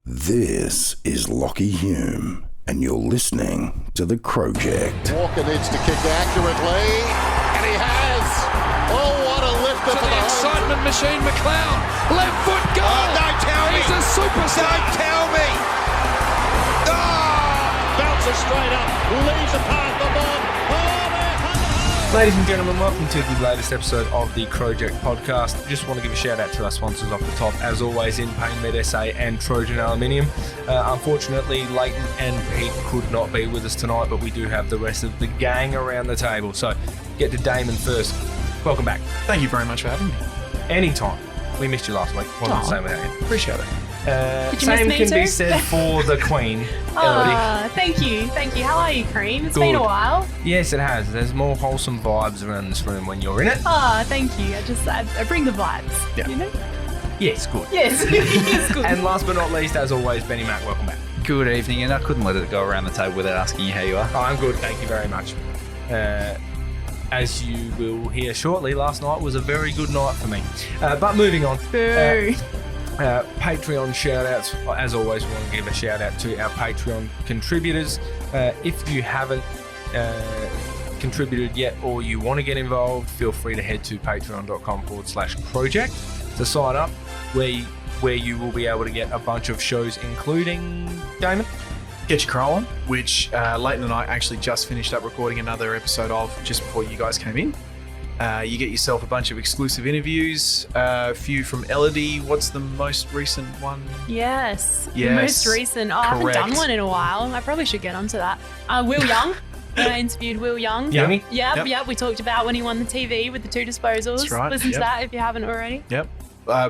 This is Lockie Hume, and you're listening to the Crowject. Walker needs to kick accurately, and he has. Oh, what a lift to the excitement machine, McLeod. Left foot goal. Oh, don't tell me. He's a superstar. Don't tell me. Oh, bounces straight up, leaves a path the ball. Ladies and gentlemen, welcome to the latest episode of the Crowject podcast. Just want to give a shout out to our sponsors off the top, as always, in Pain Med SA and Trojan Aluminium. Unfortunately, Leighton and Pete could not be with us tonight, but we do have the rest of the gang around the table. So get to Damon first. Welcome back. Thank you very much for having me. Anytime. We missed you last week. Wasn't the same without you. Appreciate it. Same can be said for the Queen, Elodie. Thank you. How are you, Cream? It's Good. been a while. Yes, it has. There's more wholesome vibes around this room when you're in it. Thank you. I bring the vibes. Yeah. You know? Yes, good. Yes, it's good. And last but not least, as always, Benny Mac, welcome back. Good evening, and I couldn't let it go around the table without asking you how you are. Oh, I'm good, thank you very much. As you will hear shortly, last night was a very good night for me. But moving on. Patreon shout-outs. As always, we want to give a shout-out to our Patreon contributors. If you haven't contributed yet or you want to get involved, feel free to head to patreon.com/Crowject to sign up, where you will be able to get a bunch of shows, including Damon. Get Your Crow On, which Leighton and I actually just finished up recording another episode of just before you guys came in. You get yourself a bunch of exclusive interviews, a few from Elodie. What's the most recent one? Yes. Yes, The most recent. I haven't correct. done one in a while. I probably should get onto that. Will Young. I interviewed Will Young. Yummy. Yep. We talked about when he won the TV with the 2 disposals. That's right, Listen to yep. that if you haven't already. Yep.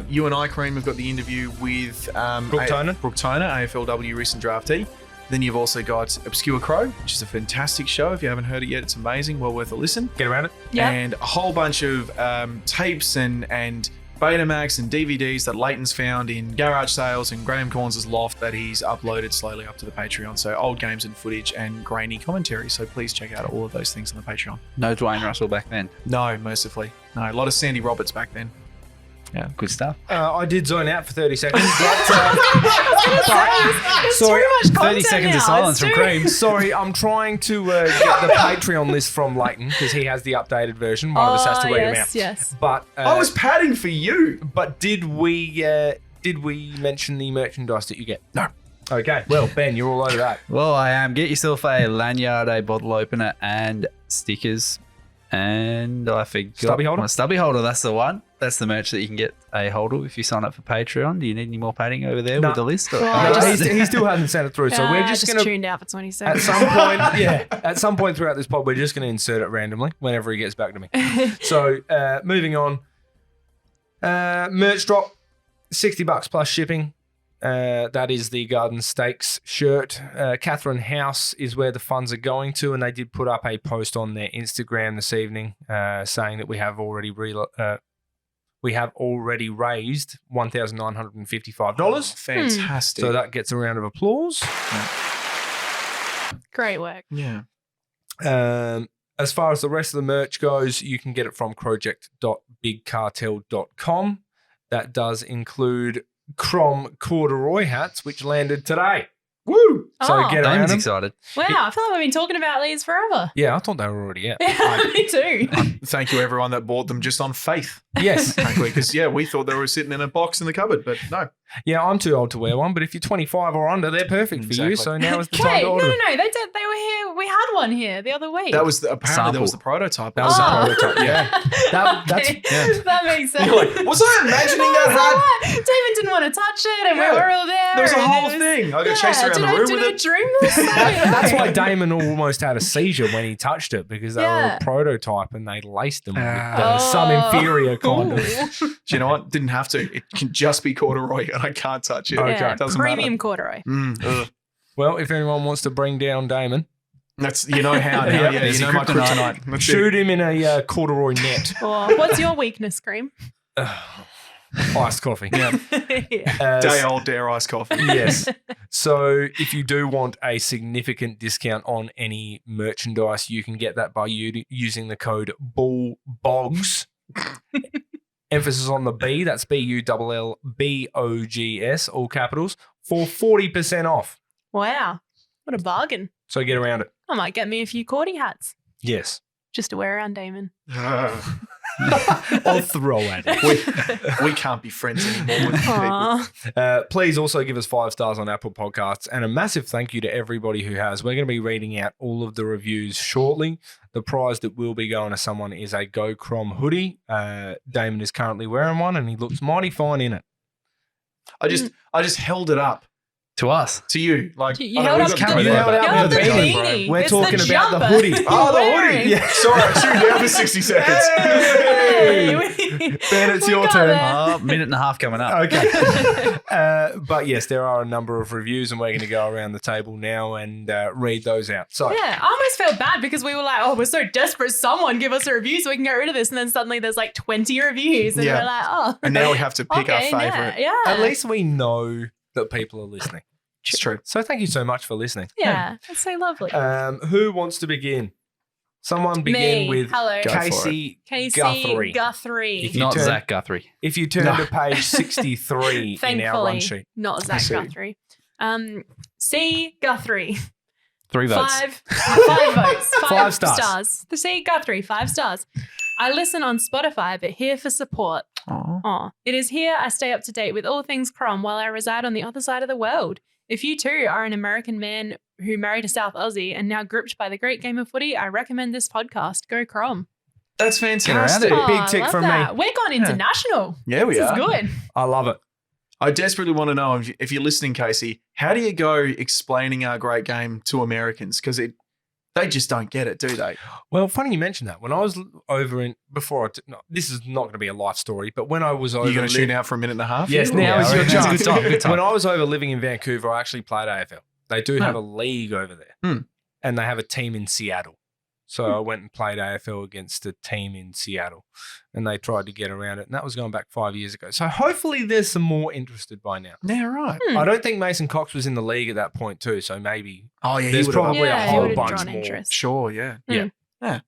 You and I, Cream, have got the interview with Brooke Toner, AFLW recent draftee. Then you've also got Obscure Crow, which is a fantastic show. If you haven't heard it yet, it's amazing. Well worth a listen. Get around it. Yep. And a whole bunch of tapes and Betamax and DVDs that Leighton's found in garage sales and Graham Corns' loft that he's uploaded slowly up to the Patreon. So old games and footage and grainy commentary. So please check out all of those things on the Patreon. No Dwayne Russell back then. No, mercifully. No, a lot of Sandy Roberts back then. Yeah, good stuff. I did zone out for 30 seconds. It's Sorry, too much 30 content seconds now. of silence It's from too- Cream. Sorry, I'm trying to get the Patreon list from Leighton because he has the updated version. One of us has to read them out. Yes. But I was padding for you. But did we mention the merchandise that you get? No. Okay. Well, Ben, you're all over that. Well, I am. Get yourself a lanyard, a bottle opener, and stickers. And I forgot Stubby holder? my stubby holder. That's the one. That's the merch that you can get a hold of if you sign up for Patreon. Do you need any more padding over there No. with the list? Or? Well, No, he still hasn't sent it through, so we're I just going to. tuned out for 20 At seconds. some point, at some point throughout this pod, we're just going to insert it randomly whenever he gets back to me. So, moving on. Merch drop, $60 plus shipping. That is the Garden Stakes shirt. Catherine House is where the funds are going to, and they did put up a post on their Instagram this evening saying that we have already raised $1,955. Fantastic. So that gets a round of applause. Great work. Yeah. As far as the rest of the merch goes, you can get it from crowject.bigcartel.com. That does include corduroy hats, which landed today. Woo! So Oh. get around Damon's them. excited. Wow, I feel like we've been talking about these forever. Yeah, I thought they were already out. Me too. Thank you, everyone that bought them just on faith. Yes. Frankly, because we thought they were sitting in a box in the cupboard, but no. Yeah, I'm too old to wear one, but if you're 25 or under, they're perfect for you. Exactly. So now is the Wait, time to no, order them. They did. They were here. We had one here the other week. That was apparently that was the prototype. That was Oh. a prototype. Yeah. That's Okay. That makes sense. You're like, was I imagining that hat? David didn't want to touch it, and Yeah. we were all there. There was a and whole it was- thing. I got chased around did the I- room did with I it. dream this? I don't know. That's why Damon almost had a seizure when he touched it, because they were Yeah. a prototype and they laced them with Ah. some inferior kind of. Do you know what? Didn't have to. It can just be corduroy, and I can't touch it. Okay. Yeah, Doesn't premium matter. corduroy. Ugh. Well, if anyone wants to bring down Damon, That's how now. Yeah, Yeah, there's you know your my kryptonite. kryptonite. That's shoot him in a corduroy net. Or what's your weakness, Cream? Iced coffee. Yeah. Yeah. Day old dare iced coffee. Yes. So if you do want a significant discount on any merchandise, you can get that by using the code BULLBOGS. Emphasis on the B, that's BULLBOGS, all capitals, for 40% off. Wow. What a bargain. So get around it. I might get me a few cordie hats Yes. just to wear around Damon. I'll throw at it. We can't be friends anymore with people. Aw. Please also give us 5 stars on Apple Podcasts, and a massive thank you to everybody who has. We're going to be reading out all of the reviews shortly. The prize that will be going to someone is a Go Crom hoodie. Damon is currently wearing one, and he looks mighty fine in it. I just held it up To us. to you. Like You I held don't up know, the, we've you got held camera up there. held the the beanie. beanie. We're It's talking the about the jumper hoodie. you're Oh, the wearing. hoodie. Yeah. Sorry, I tuned down for 60 seconds. Ben, it's We your got turn. there. Minute and a half coming up. Okay. But yes, there are a number of reviews, and we're going to go around the table now and read those out. So, Yeah, I almost felt bad because we were like, oh, we're so desperate. Someone give us a review so we can get rid of this. And then suddenly there's like 20 reviews. And Yeah. we're like, oh. And now we have to pick our okay, favourite. Yeah. at least we know that people are listening. It's true. So thank you so much for listening. Yeah, that's so lovely. Who wants to begin? Someone begin Me. with Hello. Go for Casey Casey Guthrie. Guthrie. If you Not turn- Zach Guthrie. If you turn No. to page 63 in our run Thankfully, sheet. not Zach see. Guthrie. C. Guthrie. 3 votes. 5 votes. 5 stars. The C. Guthrie, 5 stars. I listen on Spotify, but here for support. Aw. Aw. It is here I stay up to date with all things Crom while I reside on the other side of the world. If you too are an American man who married a South Aussie and now gripped by the great game of footy, I recommend this podcast. Go Crom. That's around fantastic. it. Big I tick love from that. me. We're gone international. Yeah, we This are. is good. I love it. I desperately want to know if you're listening, Casey, how do you go explaining our great game to Americans? Because they just don't get it, do they? Well, funny you mentioned that. When I was over in, this is not going to be a life story, but when I was over. You're going to tune out for a minute and a half? Yes, Yeah. now is your It's a chance. good time, good time. When I was over living in Vancouver, I actually played AFL. They do have a league over there, and they have a team in Seattle. So I went and played AFL against a team in Seattle, and they tried to get around it, and that was going back 5 years ago. So hopefully there's some more interested by now. Yeah, right. I don't think Mason Cox was in the league at that point too, so maybe Oh, yeah, there's he would have. probably Yeah, a he whole would've bunch drawn more. interest. Sure, yeah. All right,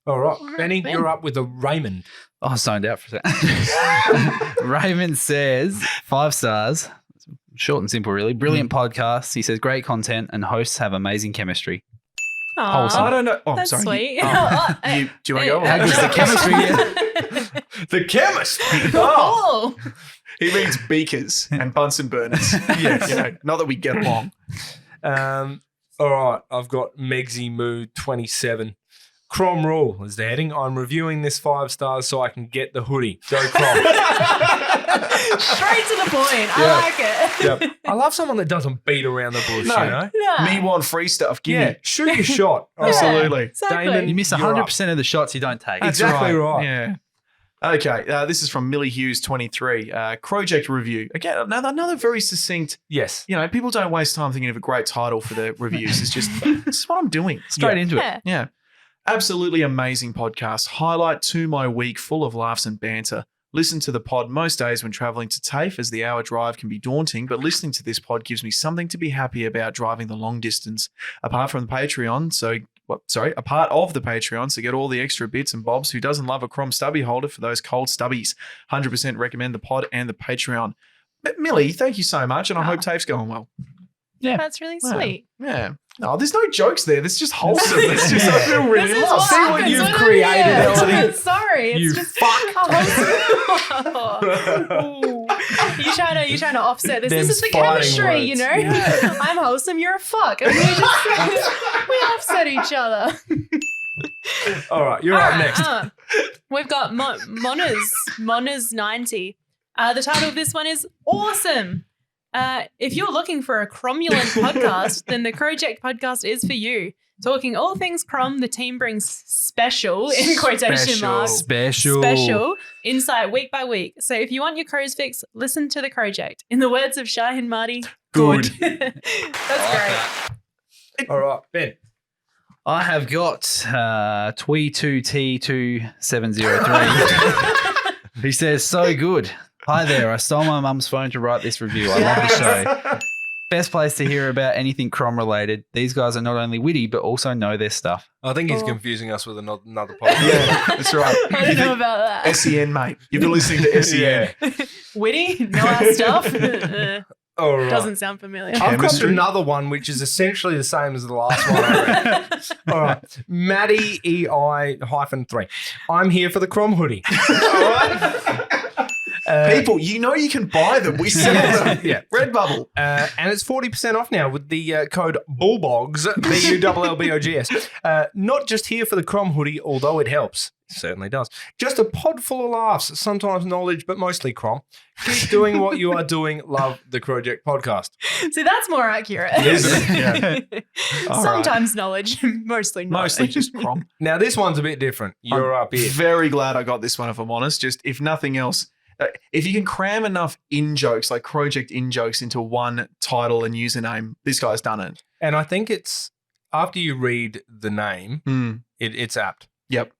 All right, Benny, Ben. you're up with a Raymond. Oh, I zoned out for a second. Raymond says 5 stars. Short and simple, really. Brilliant podcast. He says great content and hosts have amazing chemistry. Aw, Wholesome. I don't know. Oh, that's sorry. sweet. Do you want to go? How good's the chemistry? The chemist. Oh. He means beakers and Bunsen burners. Yes. You know, not that we get along. All right, I've got Megsy Mood 27. Crom Rule is the heading. I'm reviewing this 5 stars so I can get the hoodie. Go Crom. Straight to the point. I like it. Yep. I love someone that doesn't beat around the bush, No. you know? Yeah. Me want free stuff. Give Yeah, me. shoot your shot. All right. Absolutely. Exactly. Damon, You miss you're 100% of the shots you don't take. That's Exactly right. Yeah. Okay. This is from Millie Hughes 23. Crowject review. Again, another very succinct. Yes. You know, people don't waste time thinking of a great title for their reviews. It's just this is what I'm doing. Straight into it. Yeah. Yeah. Absolutely amazing podcast. Highlight to my week full of laughs and banter. Listen to the pod most days when traveling to TAFE as the hour drive can be daunting, but listening to this pod gives me something to be happy about driving the long distance. Apart from the Patreon, a part of the Patreon, so get all the extra bits and bobs. Who doesn't love a Crom stubby holder for those cold stubbies? 100% recommend the pod and the Patreon. But Millie, thank you so much, and I hope TAFE's going well. Yeah. That's really Yeah. sweet. Yeah. No, there's no jokes there. That's just wholesome. It's just, I feel really This is loved. See what happens you've when I'm created, here. Elodie. Sorry. It's You just fuck. You're trying to offset this. Them's This is the fighting chemistry, you know? words. I'm wholesome, you're a fuck. And we offset each other. All right, you're up next. We've got Monas 90. The title of this one is Awesome. If you're looking for a cromulent podcast, then the Crowject podcast is for you. Talking all things Crom, the team brings special, in quotation marks, special insight week by week. So if you want your crows fix, listen to the Crowject. In the words of Shai and Marty, good. That's great. All right, Ben. I have got Twee2T2703. He says, so good. Hi there. I stole my mum's phone to write this review. I love the show. Best place to hear about anything Crom related. These guys are not only witty, but also know their stuff. I think he's Oh. confusing us with another podcast. Yeah, that's right. I don't know about that. SEN, mate. You've been listening to SEN. Witty? Know our stuff? All right. Doesn't sound familiar. I've got Chemistry. another one which is essentially the same as the last one I read. All right. Maddie EI-3. I'm here for the Crom hoodie. All right. People, you know you can buy them. We sell them. Yeah. Redbubble. And it's 40% off now with the code BULLBOGS, BULLBOGS. Not just here for the Crom hoodie, although it helps. It certainly does. Just a pod full of laughs, sometimes knowledge, but mostly Crom. Keep doing what you are doing. Love the Crowject podcast. See, that's more accurate. Yeah. All right. Sometimes knowledge, mostly not. Mostly just Crom. Now, this one's a bit different. You're up here. Very glad I got this one, if I'm honest. Just if nothing else, if you can cram enough in-jokes, like Crowject in-jokes into one title and username, this guy's done it. And I think it's, after you read the name, it's apt. Yep.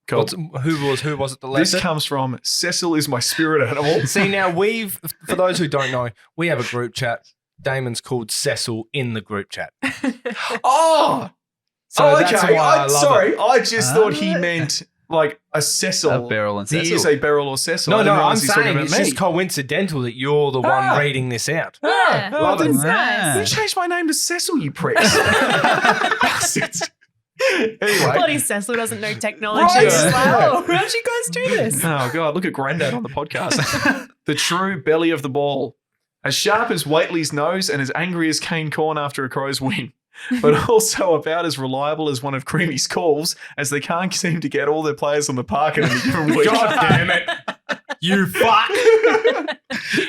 Cool. Who was it that left This it? comes from Cecil is my spirit animal. See, now for those who don't know, we have a group chat. Damon's called Cecil in the group chat. Oh! So that's okay. why I love Sorry, it. I just thought he meant like a Cecil. A Beryl and He Cecil. is a Beryl or Cecil. I No, didn't I'm realize he's talking saying about it's me. just coincidental that you're the one reading this out. Yeah. Love it. That's nice. You changed my name to Cecil, you pricks. Bastards. Anyway. Bloody Cecil doesn't know technology. Right. He's like, oh, how'd you guys do this? Oh, God, look at Grandad on the podcast. The true belly of the ball. As sharp as Waitley's nose and as angry as Kane Corn after a Crows win. But also about as reliable as one of Creamy's calls, as they can't seem to get all their players on the park in any given week. God damn it. You fuck.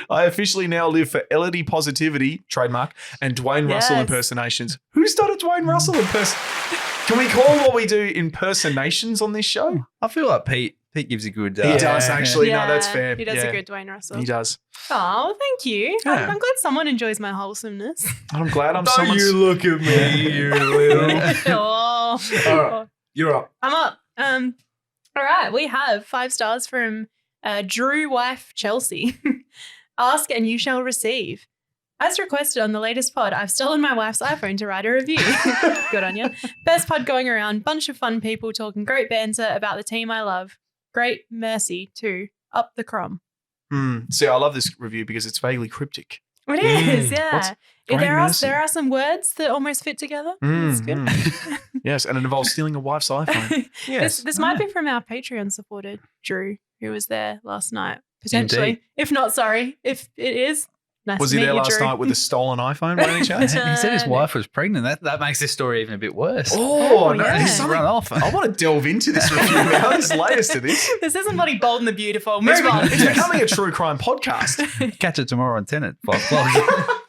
I officially now live for Elodie positivity, trademark, and Dwayne Russell Yes. impersonations. Who's done a Dwayne Russell impersonation? Can we call what we do impersonations on this show? I feel like Pete gives a good. He does, actually. Yeah, No, that's fair. He does Yeah, a good Dwayne Russell. He does. Oh, thank you. Yeah. I'm glad someone enjoys my wholesomeness. I'm glad I'm Don't someone's... you look at me, you little. Oh. All right, you're up. I'm up. All right, we have 5 stars from Drew wife Chelsea. Ask and you shall receive. As requested on the latest pod, I've stolen my wife's iPhone to write a review. Good on you. Best pod going around. Bunch of fun people talking great banter about the team I love. Great mercy too. Up the Crom. See, I love this review because it's vaguely cryptic. It is, What's yeah. great mercy? There are some words that almost fit together. That's good. Yes, and it involves stealing a wife's iPhone. Yes. This might be from our Patreon supporter, Drew, who was there last night. Potentially. Indeed. If not, sorry. If it is, nice Was to he meet there you, last Drew. night with a stolen iPhone by any chance? He said his wife was pregnant. That makes this story even a bit worse. Oh, no. yeah. There's He's something... run off. I want to delve into this review now. There's layers to this. This isn't Bloody Bold and the Beautiful. Move on. It's becoming a true crime podcast. Catch it tomorrow on 10 at 5 o'clock.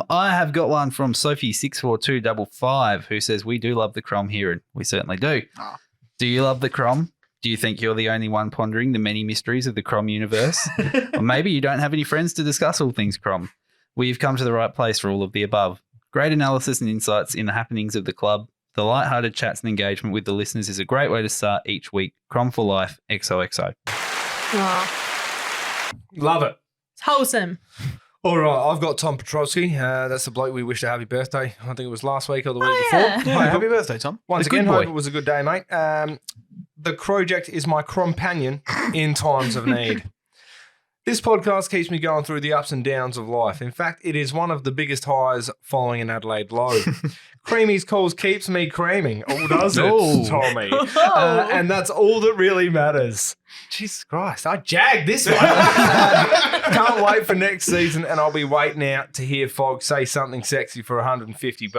I have got one from Sophie64255 who says, we do love the Crom here, and we certainly do. Oh. Do you love the Crom? Do you think you're the only one pondering the many mysteries of the Crom universe? Or maybe you don't have any friends to discuss all things Crom. Well, you've come to the right place for all of the above. Great analysis and insights in the happenings of the club. The light-hearted chats and engagement with the listeners is a great way to start each week. Crom for life, XOXO. Oh, Love it. it's wholesome. All right, I've got Tom Petrosky. That's the bloke we wished a happy birthday. I think it was last week or the week Oh, before. yeah. Hi, happy birthday, Tom. Once A good again, boy. hope it was a good day, mate. The Crowject is my companion in times of need. This podcast keeps me going through the ups and downs of life. In fact, it is one of the biggest highs following an Adelaide low. Creamy's calls keeps me creaming. Oh, does it, Oh. Tommy? Oh. And that's all that really matters. Jesus Christ, I jagged this one. Can't wait for next season, and I'll be waiting out to hear Fogg say something sexy for $150.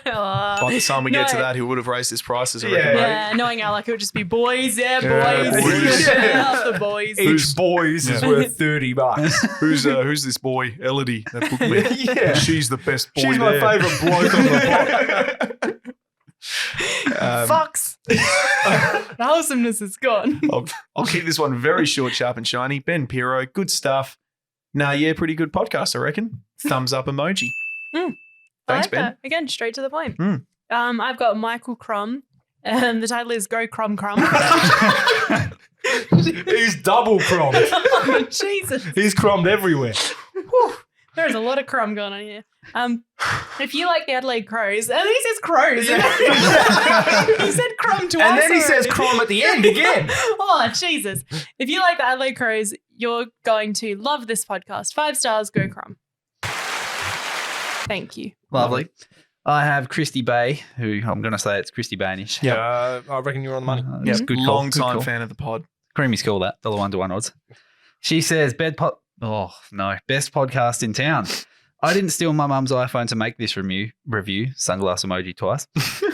Oh. By the time we get to No. that, he would have raised his prices. I Yeah. reckon, mate. Yeah, knowing how like it would just be boys, Yeah, boys. boys. Yeah, the boys. Each boys is Yeah. worth $30. Who's this boy, Elodie, that booked me? Yeah. She's the best boy She's my there. favourite bloke on the block. Fucks. The wholesomeness is gone. I'll keep this one very short, sharp, and shiny. Ben Piro, good stuff. Nah, yeah, pretty good podcast, I reckon. Thumbs up emoji. I Thanks, like Ben. that. Again, straight to the point. Mm. I've got Michael Crom. The title is Go Crom Crom. He's double crommed. Oh, Jesus. He's crommed everywhere. There is a lot of crumb going on here. If you like the Adelaide Crows, and then he says crows. He said crumb twice. And then he says already. crom at the end again. Oh, Jesus. If you like the Adelaide Crows, you're going to love this podcast. 5 stars, go Crom. Thank you. Lovely. I have Christy Bay, who I'm going to say it's Christy Baynish. I reckon you're on the money. It's a good call. Long Good time call. fan of the pod. Creamy's call that. $1 to 1 odds. She says, best podcast in town. I didn't steal my mum's iPhone to make this review. Sunglass emoji twice.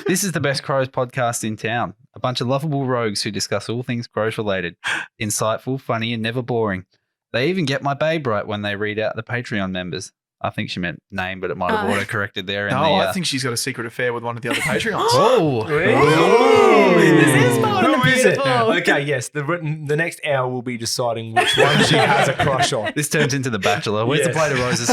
This is the best Crows podcast in town. A bunch of lovable rogues who discuss all things Crows related. Insightful, funny, and never boring. They even get my babe right when they read out the Patreon members. I think she meant name, but it might have auto-corrected there. I think she's got a secret affair with one of the other Patreons. Oh, This is bold and Who is it? beautiful. Okay, yes. The next hour will be deciding which one she has a crush on. this turns into The Bachelor. Where's the Yes. plate of roses?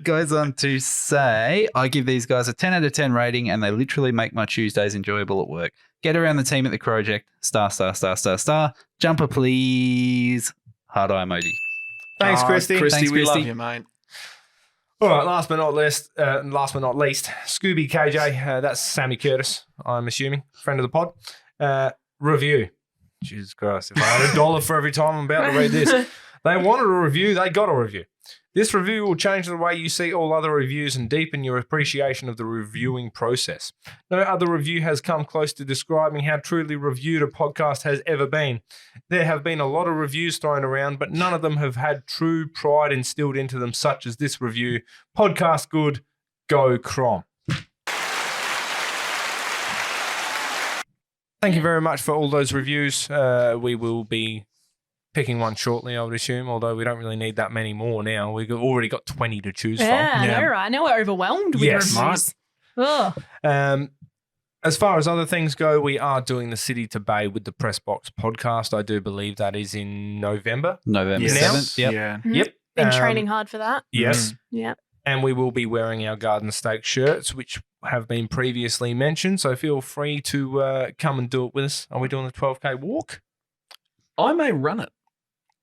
Goes on to say, I give these guys a 10 out of 10 rating and they literally make my Tuesdays enjoyable at work. Get around the team at the Crowject. *******. Jumper, please. Heart eye emoji. Thanks, Christy. Christy, we Christy. love you, mate. All right, last but not least, Scooby KJ. That's Sammy Curtis, I'm assuming. Friend of the pod. Review. Jesus Christ. If I had $1 for every time I'm about to read this. They wanted a review, they got a review. This review will change the way you see all other reviews and deepen your appreciation of the reviewing process. No other review has come close to describing how truly reviewed a podcast has ever been. There have been a lot of reviews thrown around, but none of them have had true pride instilled into them, such as this review. Podcast good, go Crom. Thank you very much for all those reviews. We will be picking one shortly, I would assume, although we don't really need that many more now. We've already got 20 to choose from. I know, right? Now we're overwhelmed with Yes. reviews. Ugh. As far as other things go, we are doing the City to Bay with the Press Box podcast. I do believe that is in November. November Yes. 7th. Yep. Yeah. Yep. Been training hard for that. Yes. Yeah. And we will be wearing our Garden Stake shirts, which have been previously mentioned. So feel free to come and do it with us. Are we doing the 12K walk? I may run it.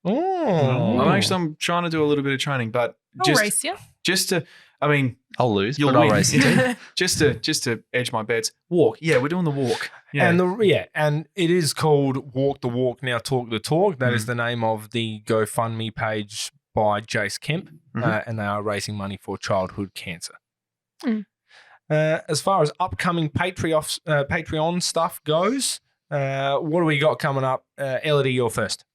Oh. I'm trying to do a little bit of training, but I'll race you. just to, I mean, I'll lose, you'll but I'll win. race you too. just to edge my bets. Walk. Yeah, we're doing the walk. Yeah. And it is called Walk the Walk, Now Talk the Talk. That is the name of the GoFundMe page by Jace Kemp, and they are raising money for childhood cancer. As far as upcoming Patreon stuff goes, what do we got coming up? Elodie, you're first.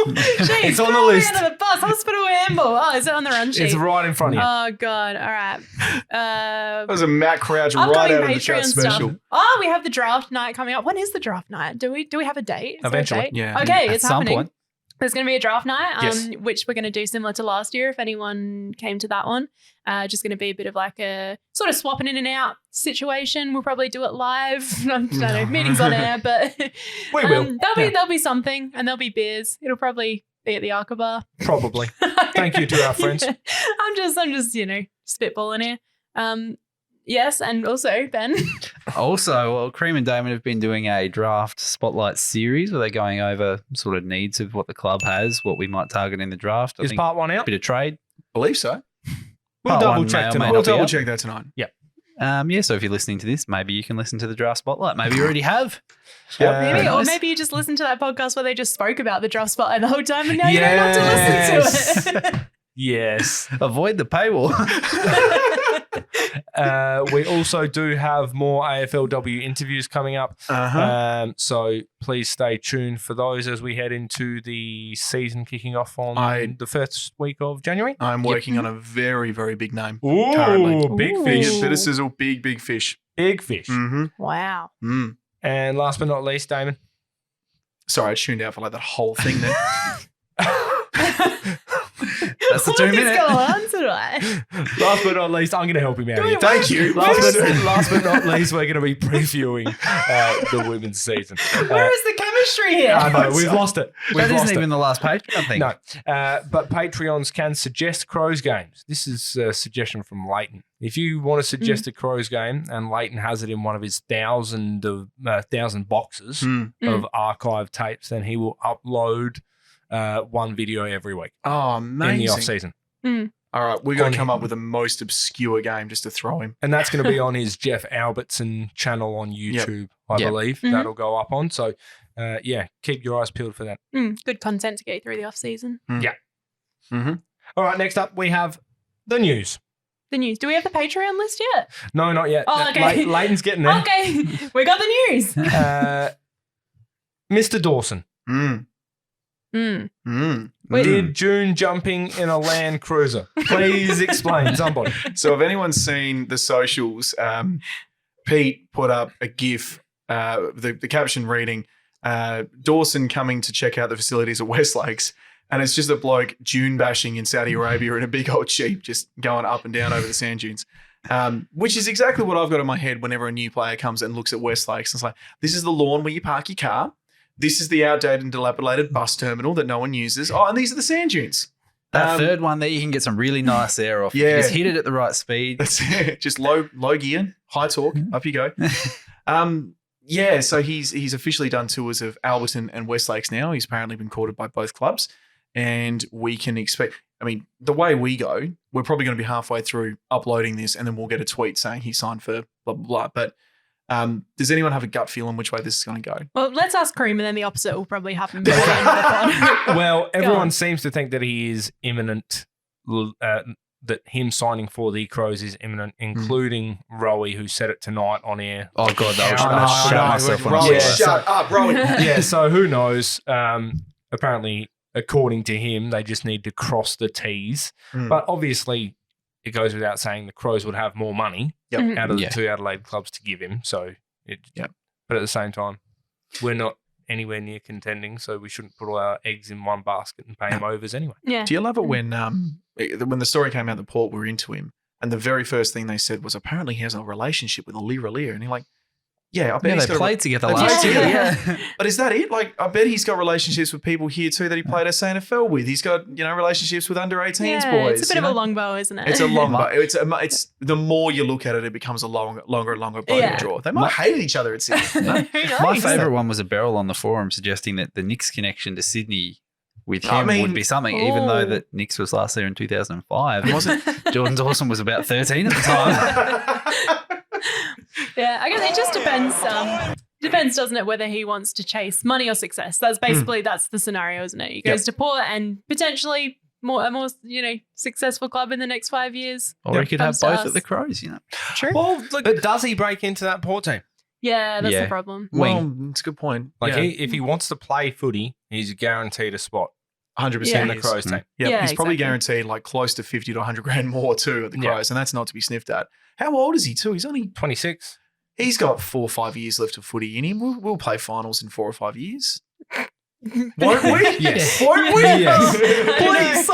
Jeez, It's on the throw me list. Under the bus. Hospital handball. Oh, is it on the run sheet? It's right in front of you. Oh God! All right. that was a Matt Crouch right Upcoming out of the Patreon chat stuff. special. Oh, we have the draft night coming up. When is the draft night? Do we have a date? Is there a Eventually, date? yeah. Okay, At it's some happening. point. There's going to be a draft night, Yes. which we're going to do similar to last year. If anyone came to that one, just going to be a bit of like a sort of swapping in and out situation. We'll probably do it live. I don't know, meetings on air, but We will. There'll be something, and there'll be beers. It'll probably be at the Arca Bar. Probably. Thank you to our friends. I'm just spitballing here. Yes, and also Ben. Also, well, Cream and Damon have been doing a draft spotlight series where they're going over sort of needs of what the club has, what we might target in the draft. I Is think part one a out? bit of trade. Believe so. We'll Part double one check may or may tonight. not We'll be double out. check that tonight. So if you're listening to this, maybe you can listen to the draft spotlight. Maybe you already have. Maybe, or nice. maybe you just listened to that podcast where they just spoke about the draft spotlight the whole time, and now you don't have to listen to it. Yes. Avoid the paywall. We also do have more AFLW interviews coming up. So please stay tuned for those as we head into the season kicking off on the first week of January. I'm working on a very, very big name. Ooh, currently. big Ooh. fish. Bit of sizzle, big fish. Big fish. Mm-hmm. Wow. Mm. And last but not least, Damon. Sorry, I tuned out for like that whole thing then. That's the What 2 is minutes. going on tonight? Last but not least, I'm going to help him out here. Thank you. Last but not least, we're going to be previewing the women's season. Where is the chemistry here? I know, we've lost it. We've That lost isn't it. even the last Patreon thing. No, but Patreons can suggest Crows games. This is a suggestion from Leighton. If you want to suggest a Crows game, and Leighton has it in one of his 1,000 boxes of archive tapes, then he will upload one video every week Oh, amazing. in the off season, All right, we're going to come up with the most obscure game just to throw him. and that's going to be on his Jeff Albertson channel on YouTube, I Yep. believe. That'll go up on. So, keep your eyes peeled for that. Good content to get through the off season. All right, next up we have The news. The news. Do we have the Patreon list yet? No, not yet. Oh, okay. Leighton's getting there. Okay, we got the news. Mr. Dawson. Did June jumping in a Land Cruiser? Please explain, somebody. So if anyone's seen the socials, Pete put up a GIF, the caption reading, Dawson coming to check out the facilities at West Lakes. And it's just a bloke dune bashing in Saudi Arabia in a big old Jeep, just going up and down over the sand dunes, which is exactly what I've got in my head whenever a new player comes and looks at West Lakes. It's like, this is the lawn where you park your car. This is the outdated and dilapidated bus terminal that no one uses. Oh, and these are the sand dunes. That third one there, you can get some really nice air off. Yeah. You just hit it at the right speed. That's it. Just low gear, high torque, up you go. Yeah, so he's officially done tours of Alberton and West Lakes now. He's apparently been courted by both clubs. And we can expect, I mean, the way we go, we're probably going to be halfway through uploading this and then we'll get a tweet saying he signed for blah, blah, blah. But does anyone have a gut feeling which way this is going to go? Well, let's ask Kareem and then the opposite will probably happen. By the end of the pod. Well, everyone seems to think that he is imminent, that him signing for the Crows is imminent, including Rowie, who said it tonight on air. Oh, God, I I'll shut myself when I Rowie, saw shut up, Rowie. Yeah, so who knows? Apparently, according to him, they just need to cross the T's. But obviously, it goes without saying the Crows would have more money out of the two Adelaide clubs to give him. So, but at the same time, we're not anywhere near contending, so we shouldn't put all our eggs in one basket and pay him overs anyway. Yeah. Do you love it when the story came out, the Port were into him, and the very first thing they said was apparently he has a relationship with Lear, and you're like, yeah, I bet they played together last year. Yeah. But is that it? Like, I bet he's got relationships with people here too that he played SANFL with. He's got, relationships with under 18s boys. It's a bit of a long bow, isn't it? It's a long bow. It's the more you look at it, it becomes a longer and longer bow to draw. They might hate each other at Sydney. My favourite one was a barrel on the forum suggesting that the Knicks connection to Sydney with him would be something, even though that Knicks was last there in 2005. Jordan Dawson was about 13 at the time. Yeah, I guess it just depends. Depends, doesn't it, whether he wants to chase money or success? That's basically that's the scenario, isn't it? He goes to Port and potentially a more successful club in the next 5 years. Or he could have both at the Crows, True. Well, but does he break into that Port team? Yeah, that's the problem. Well, it's a good point. Like if he wants to play footy, he's guaranteed a spot. 100% in the Crows team. Yeah, he's probably guaranteed like close to 50 to 100 grand more too at the Crows, and that's not to be sniffed at. How old is he too? He's only 26. He's got 4 or 5 years left of footy in him. We'll play finals in 4 or 5 years. Won't we? Yes. Won't we? Yes. Please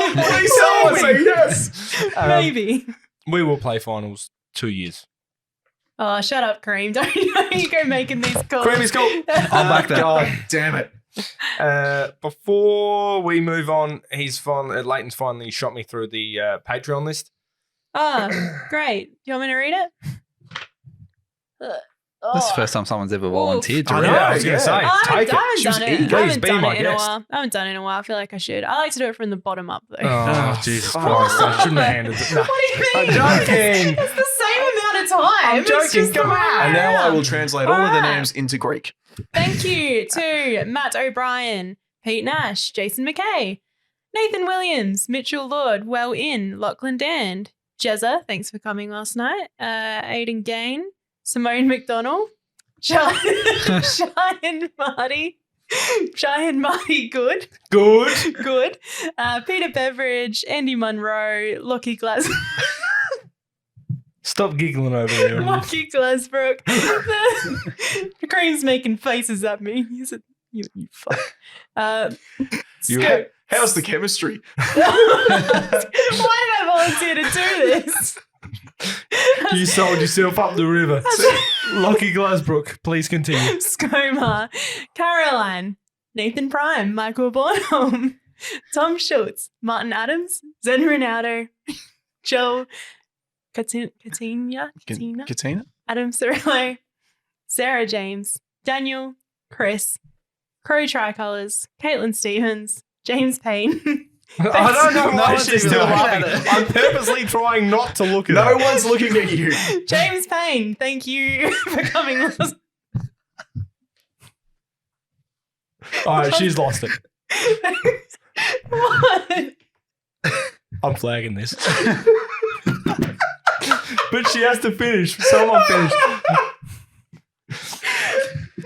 someone say yes. Maybe. We will play finals 2 years. Oh, shut up, Kareem. Don't you go making these calls. Kareem is cool. I'll back that. God damn it. Before we move on, Leighton's finally shot me through the Patreon list. Oh, great. Do you want me to read it? That's the first time someone's ever volunteered to I read know, it. I was going to say, take it. I haven't done it. Please I haven't be done my it in a guest. while. I haven't done it in a while. I feel like I should. I like to do it from the bottom up, though. Oh, Jesus Christ. I shouldn't have handed it. No. What do you mean? I'm joking. It's the same amount of time. I'm It's joking. just Come the way on. And now I around. will translate all of the names into Greek. Thank you to Matt O'Brien, Pete Nash, Jason McKay, Nathan Williams, Mitchell Lord, Well In, Lachlan Dand, Jezza, thanks for coming last night, Aidan Gain, Simone McDonald, Cheyenne Marty, Good, Peter Beveridge, Andy Munro, Lockie Glasgow. Stop giggling over there. Lockie Glasbrook. Cream's making faces at me. He said, you fuck. How's the chemistry? Why did I volunteer to do this? You sold yourself up the river. Lockie Glasbrook, please continue. Scoma, Caroline, Nathan Prime, Michael Bornholm, Tom Schultz, Martin Adams, Zen Ronaldo, Joel Katina, Adam Cirillo, Sarah James, Daniel, Chris, Crow Tricolours, Caitlin Stevens, James Payne. I don't know why one's she's even still laughing laughing. at it. I'm purposely trying not to look at No her. one's looking at you. James Payne, thank you for coming last. All right, she's lost it. What? I'm flagging this. But she has to finish. Someone finish.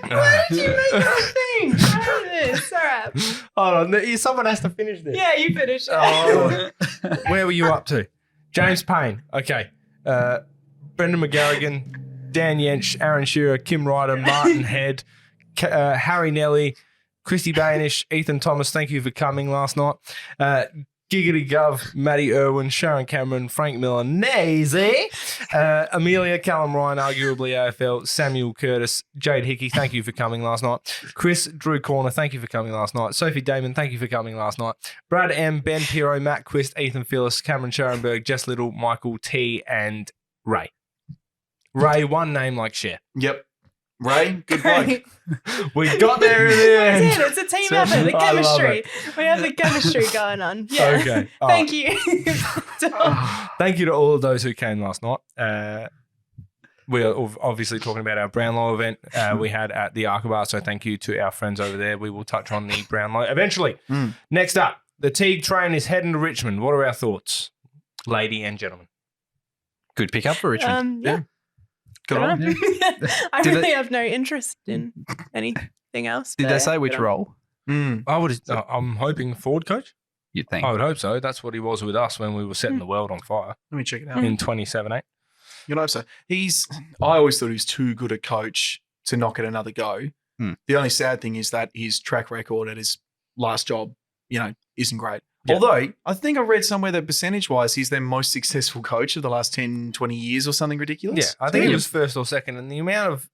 Why did you make that thing? I hate this. All right. Hold on. Someone has to finish this. Yeah, you finish. Oh. Where were you up to? James Payne. Okay. Brendan McGarrigan, Dan Yench, Aaron Shearer, Kim Ryder, Martin Head, Harry Nelly, Christy Banish, Ethan Thomas, thank you for coming last night. Giggity Gov, Matty Irwin, Sharon Cameron, Frank Miller, Nazy, Amelia, Callum Ryan, arguably AFL, Samuel Curtis, Jade Hickey, thank you for coming last night. Chris, Drew Corner, thank you for coming last night. Sophie Damon, thank you for coming last night. Brad M, Ben Piro, Matt Quist, Ethan Phillis, Cameron Sharonberg, Jess Little, Michael T, and Ray. Ray, one name like Cher. Yep. Ray, good bloke. We got there in the end. It's a team effort, the I love chemistry. it. We have the chemistry going on. Yeah. Okay. All Thank right. you. Thank you to all of those who came last night. We are obviously talking about our Brownlow event we had at the Arkabar, so thank you to our friends over there. We will touch on the Brownlow eventually. Next up, the Teague train is heading to Richmond. What are our thoughts, lady and gentlemen? Good pick up for Richmond. Yeah. Good on. I Did really have no interest in anything else. Did but they say yeah, which good on. role? I'm hoping forward coach. You'd think. I would hope so. That's what he was with us when we were setting the world on fire Let me check it out. in 2017. You know, so I always thought he was too good a coach to not get another go. The only sad thing is that his track record at his last job, isn't great. Yeah. Although I think I read somewhere that percentage-wise, he's their most successful coach of the last 10, 20 years or something ridiculous. Yeah, I think he was first or second. And the amount of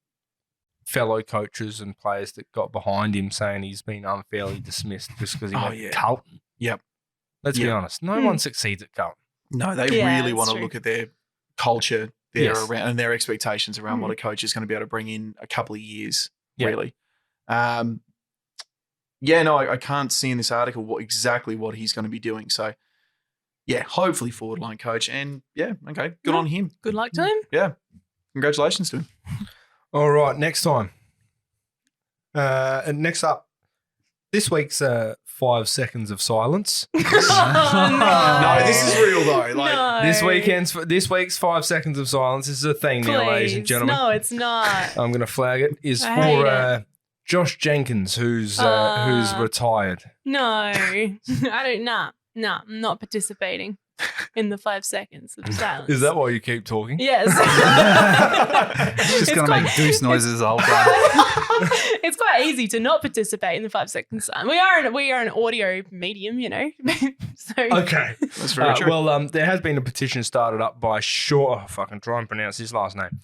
fellow coaches and players that got behind him saying he's been unfairly dismissed just because he went to Carlton. Yep. Let's be honest. No one succeeds at Carlton. No, they Yeah, really that's want to true. look at their culture there Yes. around and their expectations around what a coach is going to be able to bring in a couple of years, Yeah. really. I can't see in this article exactly what he's going to be doing. So, yeah, hopefully forward line coach. And, good on him. Good luck to him. Yeah, congratulations to him. All right, next time. And next up, this week's 5 seconds of silence. No, this is real though. Like, No. This week's 5 seconds of silence is a thing now, ladies and Please. gentlemen. No, it's not. I'm going to flag it. Is I hate for Josh Jenkins, who's retired. No. I don't. Nah. I'm not participating in the 5 seconds of silence. Is that why you keep talking? Yes. Just going to make goose noises the whole time. It's quite easy to not participate in the 5 seconds. We are an audio medium, so Okay. that's very true. Well, there has been a petition started up by Sean. If I can try and pronounce his last name.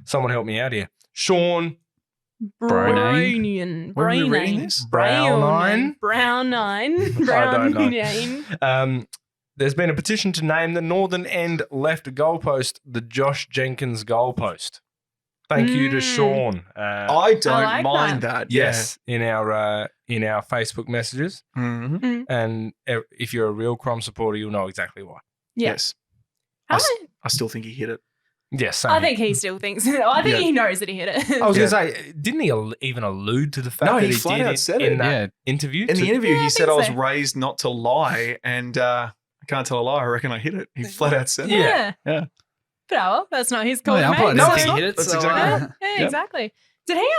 Someone help me out here. Sean Brownian. Where are we reading this? Brownine? Brownine. I don't know. Brownine. There's been a petition to name the northern end left goalpost the Josh Jenkins goalpost. Thank you to Sean. I don't like mind that. that. Yes, in our Facebook messages. Yeah. Mhm. And if you're a real Crom supporter, you'll know exactly why. Yeah. Yes. How I still think he hit it. Yes, same I here. think he still thinks. I think he knows that he hit it. I was going to say, didn't he even allude to the fact No, that he he flat did out said in it. that interview? In the interview, Yeah, I he said think I was so. raised not to lie, and I can't tell a lie. I reckon I hit it. He flat out said it. Yeah. Yeah. But well, that's not his call. Well, to the umpire make. didn't So- think he hit it. That's so, exactly Yeah, Yep. exactly. Did he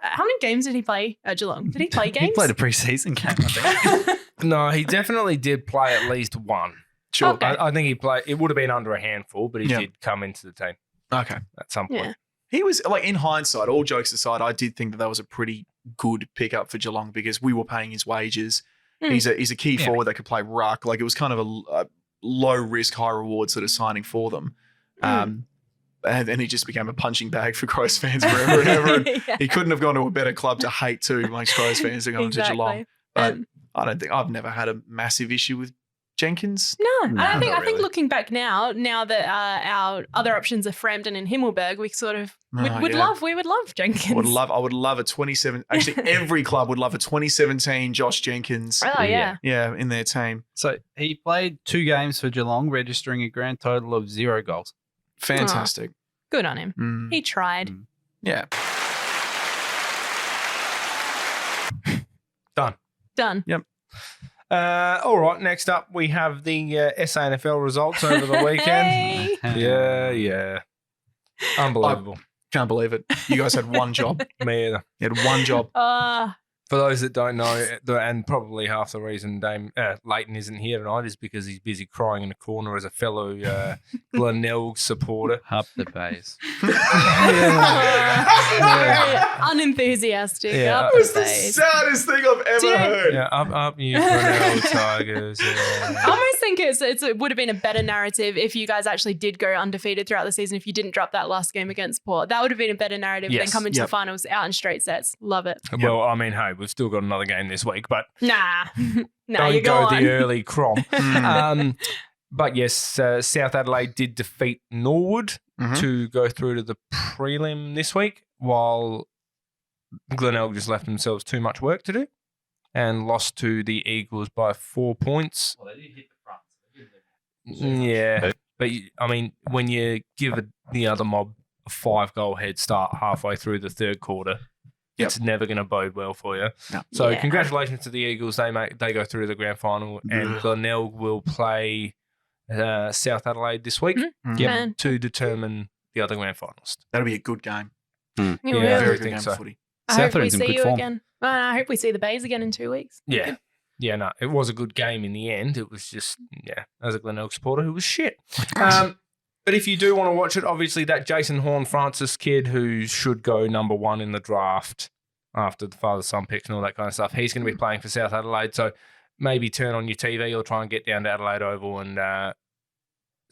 how many games did he play at Geelong? Did he play games? He played a preseason game, I think. No, he definitely did play at least one. Sure. Okay. I think he played. It would have been under a handful, but he Yeah. did come into the team Okay. at some point. Yeah. He was like, in hindsight, all jokes aside, I did think that was a pretty good pickup for Geelong because we were paying his wages. He's a key forward that could play ruck. Like, it was kind of a low risk, high reward sort of signing for them. And then he just became a punching bag for Crows fans forever and ever. And Yeah. he couldn't have gone to a better club to hate too amongst Crows fans than going to Geelong. But I don't think I've never had a massive issue with Jenkins. No, and I think not really. looking back now that our other options are Frampton and Himmelberg, we sort of Oh, we would love Jenkins. I would love a 27. Actually, every club would love a 2017 Josh Jenkins. Oh yeah. Yeah, in their team. So he played 2 games for Geelong, registering a grand total of 0 goals. Fantastic. Good on him. Mm. He tried. Yeah. Done. Done. All right, next up we have the SANFL results over the weekend. Hey. Yeah. Unbelievable. Can't believe it. You guys had one job. Me either. You had one job. For those that don't know, and probably half the reason Leighton isn't here tonight is because he's busy crying in a corner as a fellow Glenelg supporter. Up the base. Very unenthusiastic. Yeah. Up That was the the face. saddest thing I've ever heard. Yeah, up you Glenelg Tigers. I Yeah. almost think it would have been a better narrative if you guys actually did go undefeated throughout the season. If you didn't drop that last game against Port, that would have been a better narrative than Yes. coming to Yep. the finals out in straight sets. Love it. Well, I mean, hey, we've still got another game this week, but Nah, don't you go go on. the early Crom. But yes, South Adelaide did defeat Norwood to go through to the prelim this week, while Glenelg just left themselves too much work to do and lost to the Eagles by 4 points. Well, they did hit the front. Yeah, but I mean, when you give the other mob a 5-goal head start halfway through the third quarter, it's never going to bode well for you. No. So Yeah. congratulations to the Eagles. They go through to the grand final, and Glenelg will play South Adelaide this week Man. to determine the other grand finalist. That'll be a good game. Yeah, Yeah, well, I Very good think game so. of footy. I hope we Southern's in see good you form. again. I hope we see the Bays again in 2 weeks. Yeah. Yeah, no, it was a good game in the end. It was just, as a Glenelg supporter, it was shit. But if you do want to watch it, obviously that Jason Horn-Francis kid who should go number 1 in the draft after the father-son picks and all that kind of stuff, he's going to be playing for South Adelaide. So maybe turn on your TV or try and get down to Adelaide Oval and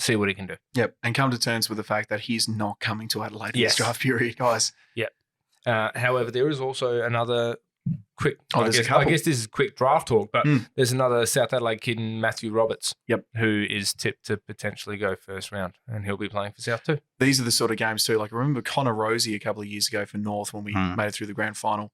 see what he can do. Yep. And come to terms with the fact that he's not coming to Adelaide in Yes. this draft period, guys. However, there is also another quick, I there's a guess couple. this is quick draft talk, but Mm. there's another South Adelaide kid in Matthew Roberts Yep. who is tipped to potentially go first round, and he'll be playing for South too. These are the sort of games too. Like, I remember Connor Rosie a couple of years ago for North when we made it through the grand final.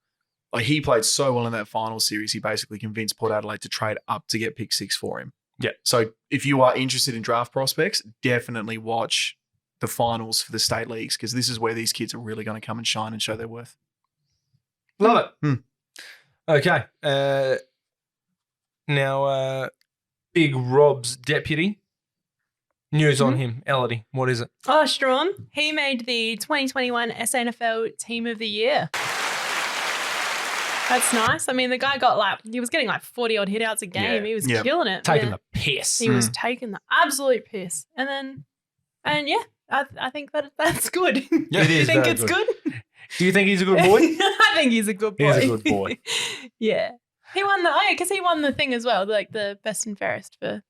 Like, he played so well in that final series, he basically convinced Port Adelaide to trade up to get pick 6 for him. Yeah. So if you are interested in draft prospects, definitely watch the finals for the state leagues, because this is where these kids are really going to come and shine and show their worth. Love it. Hmm. Okay. Now, Big Rob's deputy. News on him. Elodie, what is it? Oh, Strawn, he made the 2021 SANFL Team of the Year. That's nice. I mean, the guy got he was getting 40 odd hitouts a game. Yeah. He was Yeah. killing it. Taking Yeah. the piss. He was taking the absolute piss. And I think that's good. Yeah, it You is think very it's good. good? Do you think he's a good boy? I think he's a good boy. He's a good boy. Yeah. He won because he won the thing as well, like the best and fairest for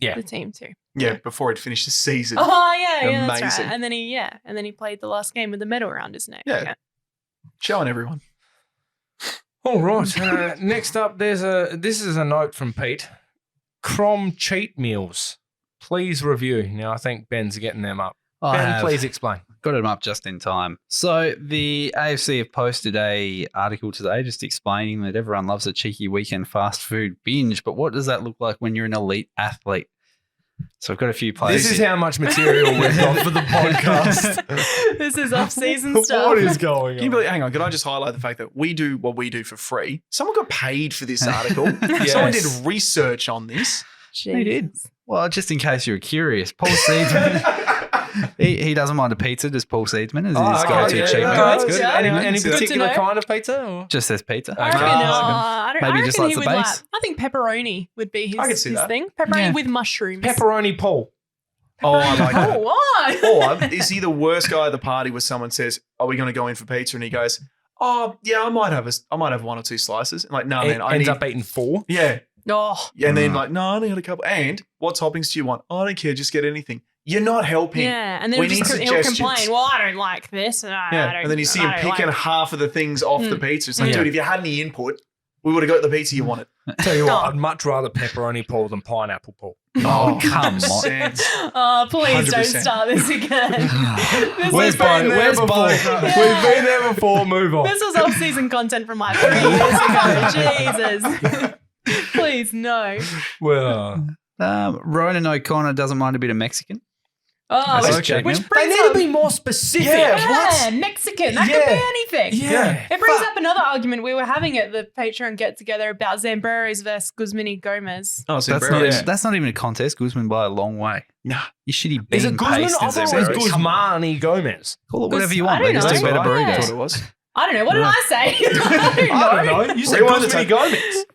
Yeah. the team too. Yeah, before he'd finished the season. Oh yeah, that's Amazing. right. And then he played the last game with the medal around his neck. Yeah. Showing everyone. All right. Next up, this is a note from Pete. Crom cheat meals. Please review. Now, I think Ben's getting them up. I Ben, have. please explain. Got them up just in time. So the AFC have posted a article today just explaining that everyone loves a cheeky weekend fast food binge, but what does that look like when you're an elite athlete? So I've got a few players. This is how much material we've got for the podcast. This is off-season stuff. What is going Can you believe, hang on, can I just highlight the fact that we do what we do for free? Someone got paid for this article. Someone did research on this. He did. Well, just in case you're curious, Paul Seedsman, he doesn't mind a pizza. Does Paul Seedsman? Is his go-to cheat meal? That's good. Yeah. Any Good to particular know. kind of pizza? Or? Just says pizza. I reckon, I Maybe reckon just he likes the would base. I think pepperoni would be I could see his that. thing. Pepperoni Yeah. with mushrooms. Pepperoni Paul. Oh, I like that. Oh, why? Or is he the worst guy at the party where someone says, "Are we going to go in for pizza?" and he goes, "Oh, yeah, I might have 1 or 2 slices." And like, no, man, I Ends need. up eating 4. Yeah, Oh, and then like, no, I only had a couple. And what toppings do you want? I don't care, just get anything. You're not helping. yeah. And then We he'll need complain. suggestions. Well, I don't like this. And I Yeah, don't, and then you see him I don't picking like- half of the things off the pizza. It's like, Yeah. dude, if you had any input, we would have got the pizza you wanted. Tell you what, Oh. I'd much rather pepperoni Paul than pineapple Paul. Oh, come on. 100%. Oh, please don't 100%. start this again. This Where's was- Bo? Where's Bo? We've been there before. Move on. This was off-season content from 3 years ago. Jesus. Please, no. Well, Ronan O'Connor doesn't mind a bit of Mexican. Oh, That's which, cheap, which man. They brings need to up, be more specific. yeah, Mexican. That could Yeah. be anything. Yeah. It brings up another argument we were having at the Patreon get together about Zambreros versus Guzmini Gomez. Oh, so That's not even a contest. Guzman by a long way. Nah. You shitty Is bean it Guzman? paste I and thought it was Zambreros. Guzmani Gomez. Call it whatever you I want. don't They just do know. better Yeah. I burritos. thought it was. I don't know. What did I say? I don't know. You said Rewind the Guzmani tape. Gomez.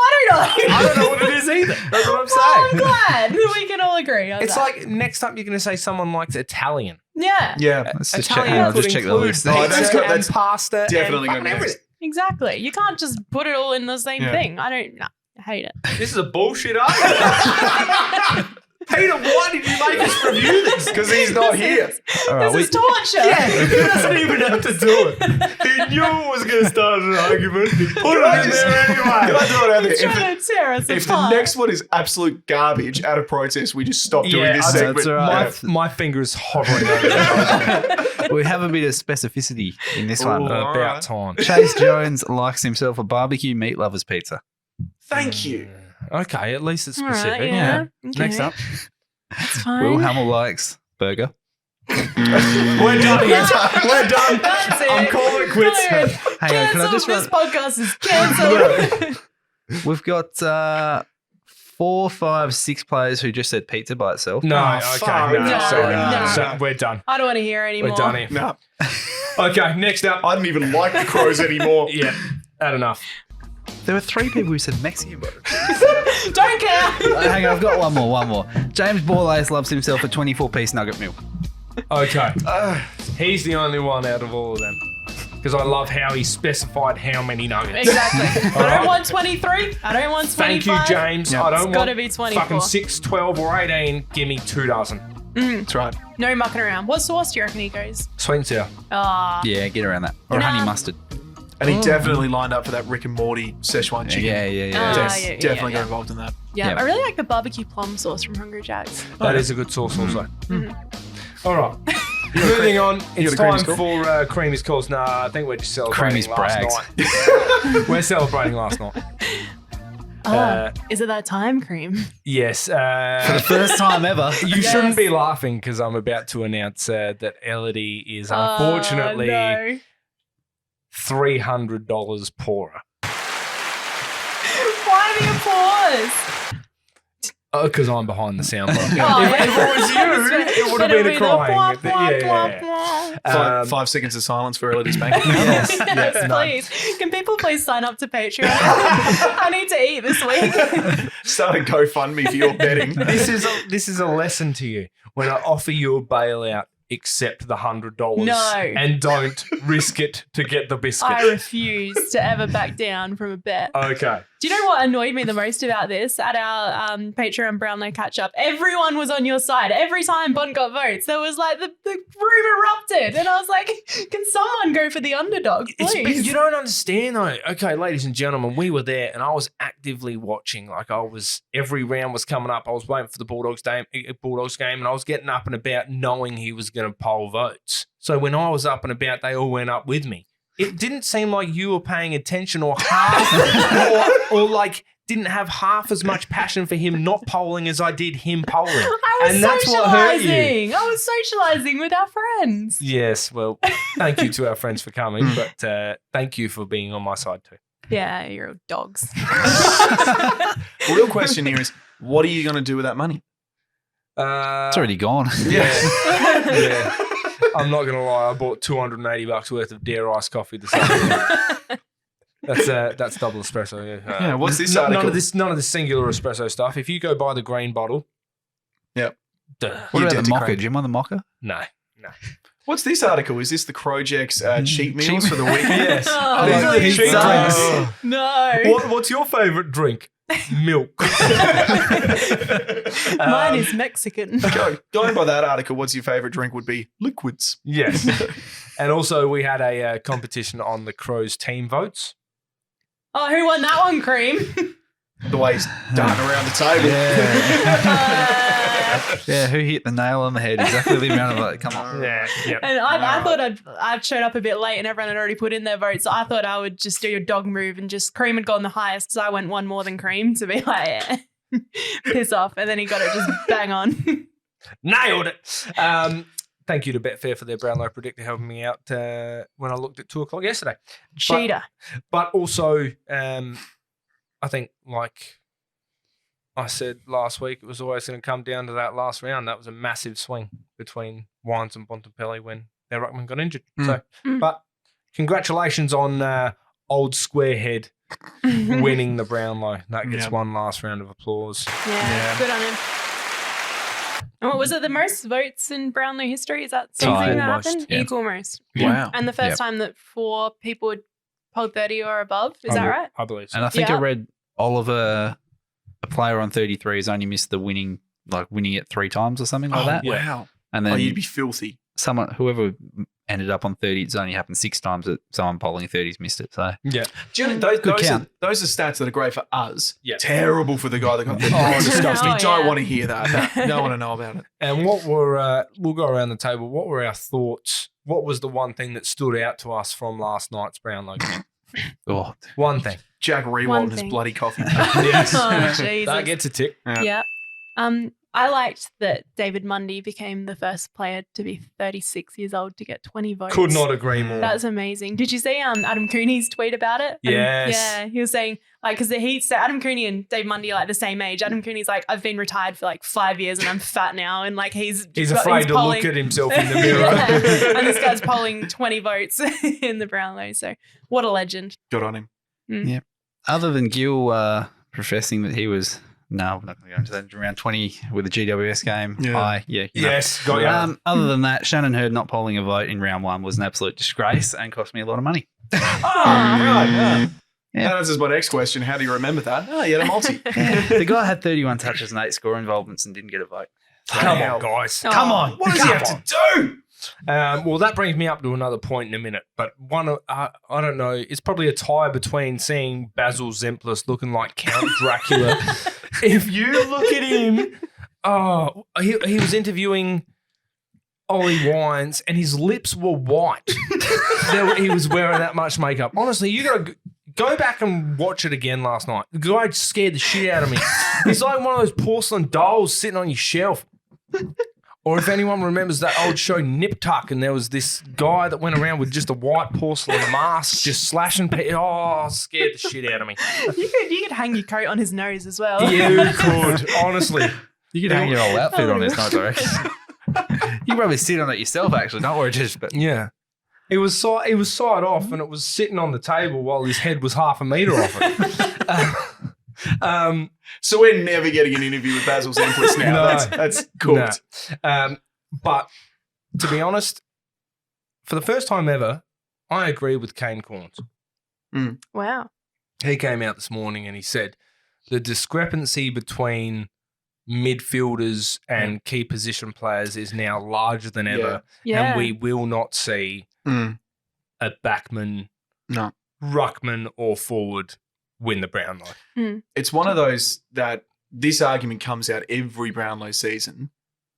I don't know. I don't know what it is either. That's what I'm Well, I'm saying. glad we can all agree on It's that. like next up you're going to say someone likes Italian. Yeah, Yeah. Let's just check. Italian I'll just could check the include list. Oh, that's pizza got- and that's pasta definitely and gonna be everything. exactly. You can't just put it all in the same Yeah. thing. I hate it. This is a bullshit argument. Peter, why did you make us review this? Because he's not here. All right, This is torture. He doesn't even have to do it. He knew it was going to start an argument. He put it in there Can I anyway. throw it out there? He's trying to tear us If the apart. next one is absolute garbage out of protest, we just stop doing Yeah, this that's segment. all right. My finger is hovering over that. We have a bit of specificity in this one. Ooh. About time. Chase Jones likes himself a barbecue meat lovers pizza. Thank you. Okay, at least it's All right, specific. yeah. Next Okay. up. That's fine. Will Hamill likes burger. We're done here. We're done. That's it. I'm calling it quits. Good. Hang on, can I Cancel. just This run? podcast is cancelled. We've got 4, 5, 6 players who just said pizza by itself. No, Oh, okay, fuck. no, No, sorry. no. So we're done. I don't want to hear anymore. We're done here. No, Okay, next up. I didn't even like the Crows anymore. Yeah, had enough. There were 3 people who said Mexican burger. Don't care. Hang on, I've got one more. James Borlase loves himself a 24-piece nugget meal. Okay. He's the only one out of all of them. Because I love how he specified how many nuggets. Exactly. I right. don't want 23. I don't want 25. Thank you, James. Yeah. I don't It's gotta want be 24. fucking 6, 12, or 18. Give me 2 dozen. That's right. No mucking around. What sauce do you reckon he goes? Sweet and sour. Ah, Yeah, get around that. Or Nah. honey mustard. And he definitely lined up for that Rick and Morty Szechuan chicken. Yeah. yeah, Definitely yeah. got involved in that. yeah. Yeah. I really like the barbecue plum sauce from Hungry Jack's. That is a good sauce also. All right. Moving on. It's got a time Creamy's for Creamy's calls. Nah, I think we're just celebrating Creamy's last brags. night. We're celebrating last night. Is it that time, Cream? Yes. For the first time ever. You shouldn't be laughing because I'm about to announce that Elodie is unfortunately Oh, no. $300 poorer. Why the applause? Oh, because I'm behind the soundbar. Oh, if yeah. it was you, it would have been a crying. Yeah. 5 seconds of silence for Elodie's bank account. Yes, please. Can people please sign up to Patreon? I need to eat this week. Start a GoFundMe for your betting. This is a lesson to you. When I offer you a bailout, accept the $100 No. and don't risk it to get the biscuit. I refuse to ever back down from a bet. Okay. Do you know what annoyed me the most about this? At our Patreon Brownlow catch-up, everyone was on your side. Every time Bond got votes, there was like the room erupted. And I was like, can someone go for the underdog, please? You don't understand though. Okay, ladies and gentlemen, we were there and I was actively watching. Like every round was coming up. I was waiting for the Bulldogs game and I was getting up and about knowing he was going to poll votes. So when I was up and about, they all went up with me. It didn't seem like you were paying attention or half or like didn't have half as much passion for him not polling as I did him polling. I was and that's what hurt you. socializing. I was socializing with our friends. Yes, well, thank you to our friends for coming, but thank you for being on my side too. Yeah, you're dogs. The real question here is, what are you going to do with that money? It's already gone. Yeah. I'm not gonna lie. I bought $280 worth of Dare Ice coffee this afternoon. That's double espresso. Yeah. Yeah, what's this None article? of this singular espresso stuff. If you go buy the green bottle, Yep. What You about did the to mocha? Craig. Do you mind the mocha? no. What's this article? Is this the Crowject's cheat meals for the week? Yes. Oh, These are the please cheap don't. drinks. No. What's your favorite drink? Milk. Mine is Mexican. Going by that article, what's your favourite drink would be liquids. Yes. And also, we had a competition on the Crows team votes. Oh, who won that one, Cream? The way he's done around the table. Yeah, who hit the nail on the head? Exactly the amount of like, come on. Yeah. Yep. And I thought I'd showed up a bit late and everyone had already put in their votes. So I thought I would just do a dog move and just Cream had gone the highest. So I went one more than Cream to be like, yeah, piss off. And then he got it just bang on. Nailed it. Thank you to Betfair for their Brownlow predictor helping me out when I looked at 2:00 yesterday. Cheater. But also, I think, like I said last week, it was always going to come down to that last round. That was a massive swing between Wines and Bontempelli when their ruckman got injured. So, but congratulations on old Squarehead winning the Brownlow. That gets one last round of applause. Yeah, good on him. And what was it? The most votes in Brownlow history? Is that something that happened? Yeah. Equal most. Wow. And the first time that 4 people had polled 30 or above. Is that right? I believe so. And I think I Yeah. read Oliver, a player on 33, has only missed the winning it 3 times or something like that. Wow. And then You'd be filthy. whoever ended up on 30, it's only happened 6 times that someone polling 30's missed it. So Yeah. Do you know, those are count. stats that are great for us. Yeah. Terrible for the guy that got the disgusting. Don't want to hear that. Don't want to know about it. And what were, we'll go around the table. What were our thoughts? What was the one thing that stood out to us from last night's Brownlow game? oh, One thing. Jack Rewald One and his thing. bloody coffee. Yes. Oh, Jesus. That gets a tick. Yeah. I liked that David Mundy became the first player to be 36 years old to get 20 votes. Could not agree more. That's amazing. Did you see Adam Cooney's tweet about it? Yes. Yeah, he was saying, like, because so Adam Cooney and Dave Mundy are like the same age. Adam Cooney's like, I've been retired for like 5 years and I'm fat now. And like, he's afraid to polling- look at himself in the mirror. Yeah. And this guy's polling 20 votes in the Brownlow. So what a legend. Good on him. yeah. Other than Gil professing that he was, no, we're not going to go into that, around 20 with the GWS game. Yeah. Yes, got you. Other than that, Shannon Hurd not polling a vote in round 1 was an absolute disgrace and cost me a lot of money. That Yeah. answers my next question. How do you remember that? Oh, he had a multi. The guy had 31 touches and 8 score involvements and didn't get a vote. Come on, guys. Oh. Come on. What does he have to do? Well, that brings me up to another point in a minute, but I don't know, it's probably a tie between seeing Basil Zemplis looking like Count Dracula. If you look at him, he was interviewing Ollie Wines and his lips were white. He was wearing that much makeup. Honestly, you got to go back and watch it again last night. The guy scared the shit out of me. He's like one of those porcelain dolls sitting on your shelf. Or if anyone remembers that old show Nip Tuck, and there was this guy that went around with just a white porcelain mask, just slashing people. Oh, scared the shit out of me. You could hang your coat on his nose as well. You could, honestly. You could hang your whole outfit on his nose, I reckon. You can probably sit on it yourself, actually. Don't worry, just but Yeah. It was side off, and it was sitting on the table while his head was half a metre off it. So we're never getting an interview with Basil Zemplis now. No. That's cooked. No. But to be honest, for the first time ever, I agree with Kane Corns. Wow. He came out this morning and he said the discrepancy between midfielders and key position players is now larger than ever. Yeah. And we will not see a backman, No. ruckman or forward win the Brownlow. It's one of those that this argument comes out every Brownlow season,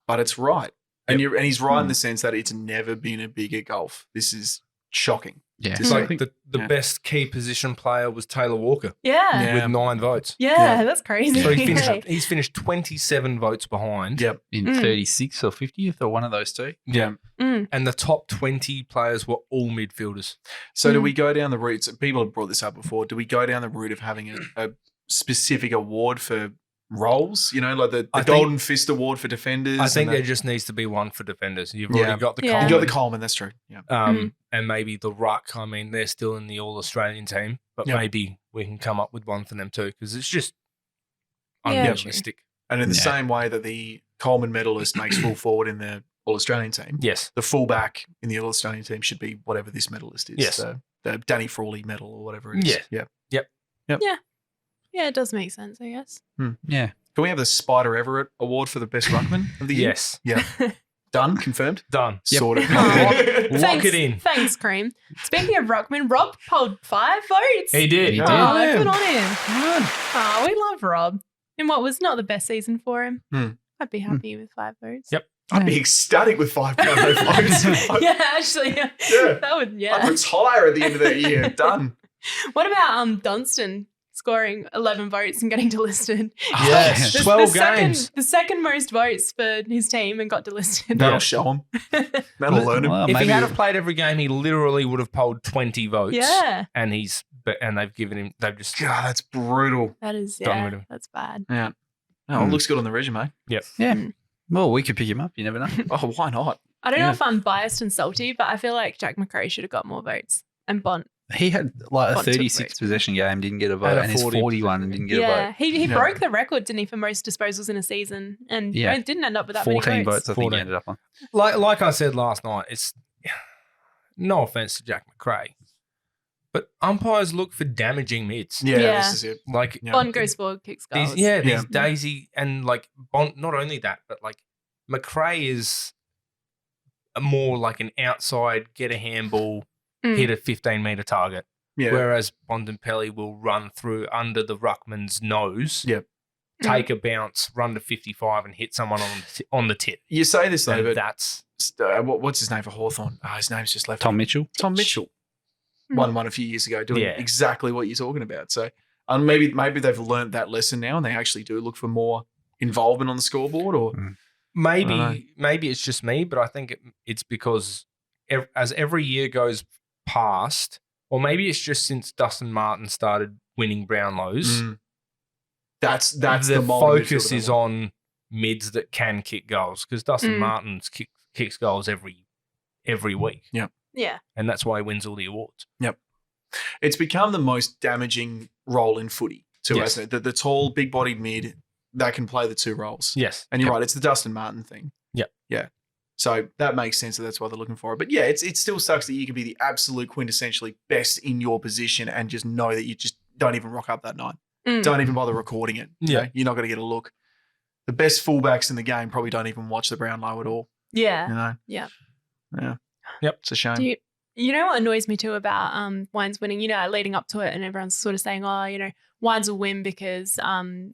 but it's right. And he's right in the sense that it's never been a bigger gulf. This is shocking. yeah. It's like the best key position player was Taylor Walker Yeah. with 9 votes. Yeah, that's crazy. So he's finished 27 votes behind. Yep. in 36th or 50th or one of those two. Yeah. Mm. And the top 20 players were all midfielders. So do we go down the route? So people have brought this up before. Do we go down the route of having a specific award for roles? You know, like the Golden Fist Award for defenders? I think and there just needs to be one for defenders. You've already got the Yeah. Coleman. you got the Coleman, that's true. Yeah. And maybe the Ruck. I mean, they're still in the All-Australian team, but Yep. maybe we can come up with one for them too because it's just Yeah, unrealistic. And in the same way that the Coleman medalist makes full forward in the All-Australian team, Yes. the fullback in the All-Australian team should be whatever this medalist is. Yes. The Danny Frawley medal or whatever it is. Yeah. Yeah. Yeah, it does make sense, I guess. Yeah. Can we have the Spider Everett Award for the best ruckman of the year? Yes. Yeah. Done? Confirmed? Done. Sorted. Lock Thanks, it in. Thanks, Cream. Speaking of Ruckman, Rob polled 5 votes. He did. He Oh, did. good on him. Oh, we love Rob. In what was not the best season for him. I'd be happy with 5 votes. Yep. I'd be ecstatic with 5 Brownlow votes. Yeah, actually. Yeah. That would, I'd yeah. retire at the end of that year. Done. What about Dunstan scoring 11 votes and getting delisted. Yes, 12 games. The second most votes for his team and got delisted. That'll show him. That'll learn him. Well, If he maybe had have played every game, he literally would have polled 20 votes. Yeah. And they've given him, they've just, God, that's brutal. That is, Done with him. that's bad. Yeah. Oh, it looks good on the resume. yep. Yeah. Well, we could pick him up. You never know. Oh, why not? I don't know Yeah. if I'm biased and salty, but I feel like Jack McRae should have got more votes. And Bont. He had like a Lots of 36 votes. possession game, didn't get a vote, And a and his 40 41 and didn't get a Yeah, vote. he Yeah. broke the record, didn't he, for most disposals in a season? And Yeah. it didn't end up with that 14 many votes, I think 14. he ended up on. Like I said last night, it's no offense to Jack McRae, but umpires look for damaging mids. Yeah, Yeah. this is it. Like Yeah. Bont goes forward, kicks goals. these Yeah. Daisy and like Bont. Not only that, but like McRae is more like an outside get a handball, Mm. hit a 15-meter target. Yeah. Whereas Bontempelli will run through under the ruckman's nose, Yep. take a bounce, run to 55 and hit someone on the tip. You say this though, And but that's what's his name for Hawthorn? His name's just left. Tom Mitchell. Tom Mitchell won one a few years ago, doing Yeah. exactly what you're talking about. So maybe they've learned that lesson now, and they actually do look for more involvement on the scoreboard. Or I don't know. maybe it's just me, but I think it's because as every year goes past, or maybe it's just since Dustin Martin started winning Brownlows, that's the the mold focus midfielder is they want. on mids that can kick goals because Dustin Martin's kicks goals every week, Yeah. and that's why he wins all the awards. It's become the most damaging role in footy too, Yes. hasn't it? The tall, big-bodied mid that can play the two roles. Yes, And you're right, it's the Dustin Martin thing. Yep. Yeah. So that makes sense that's why they're looking for it. But yeah, it still sucks that you can be the absolute quintessentially best in your position and just know that you just don't even rock up that night. Mm. Don't even bother recording it. You Yeah. know, you're not going to get a look. The best fullbacks in the game probably don't even watch the Brownlow at all. Yeah. You know? Yeah. Yeah. Yep. It's a shame. Do you know what annoys me too about Wines winning? You know, leading up to it, and everyone's sort of saying, "Oh, you know, Wines will win because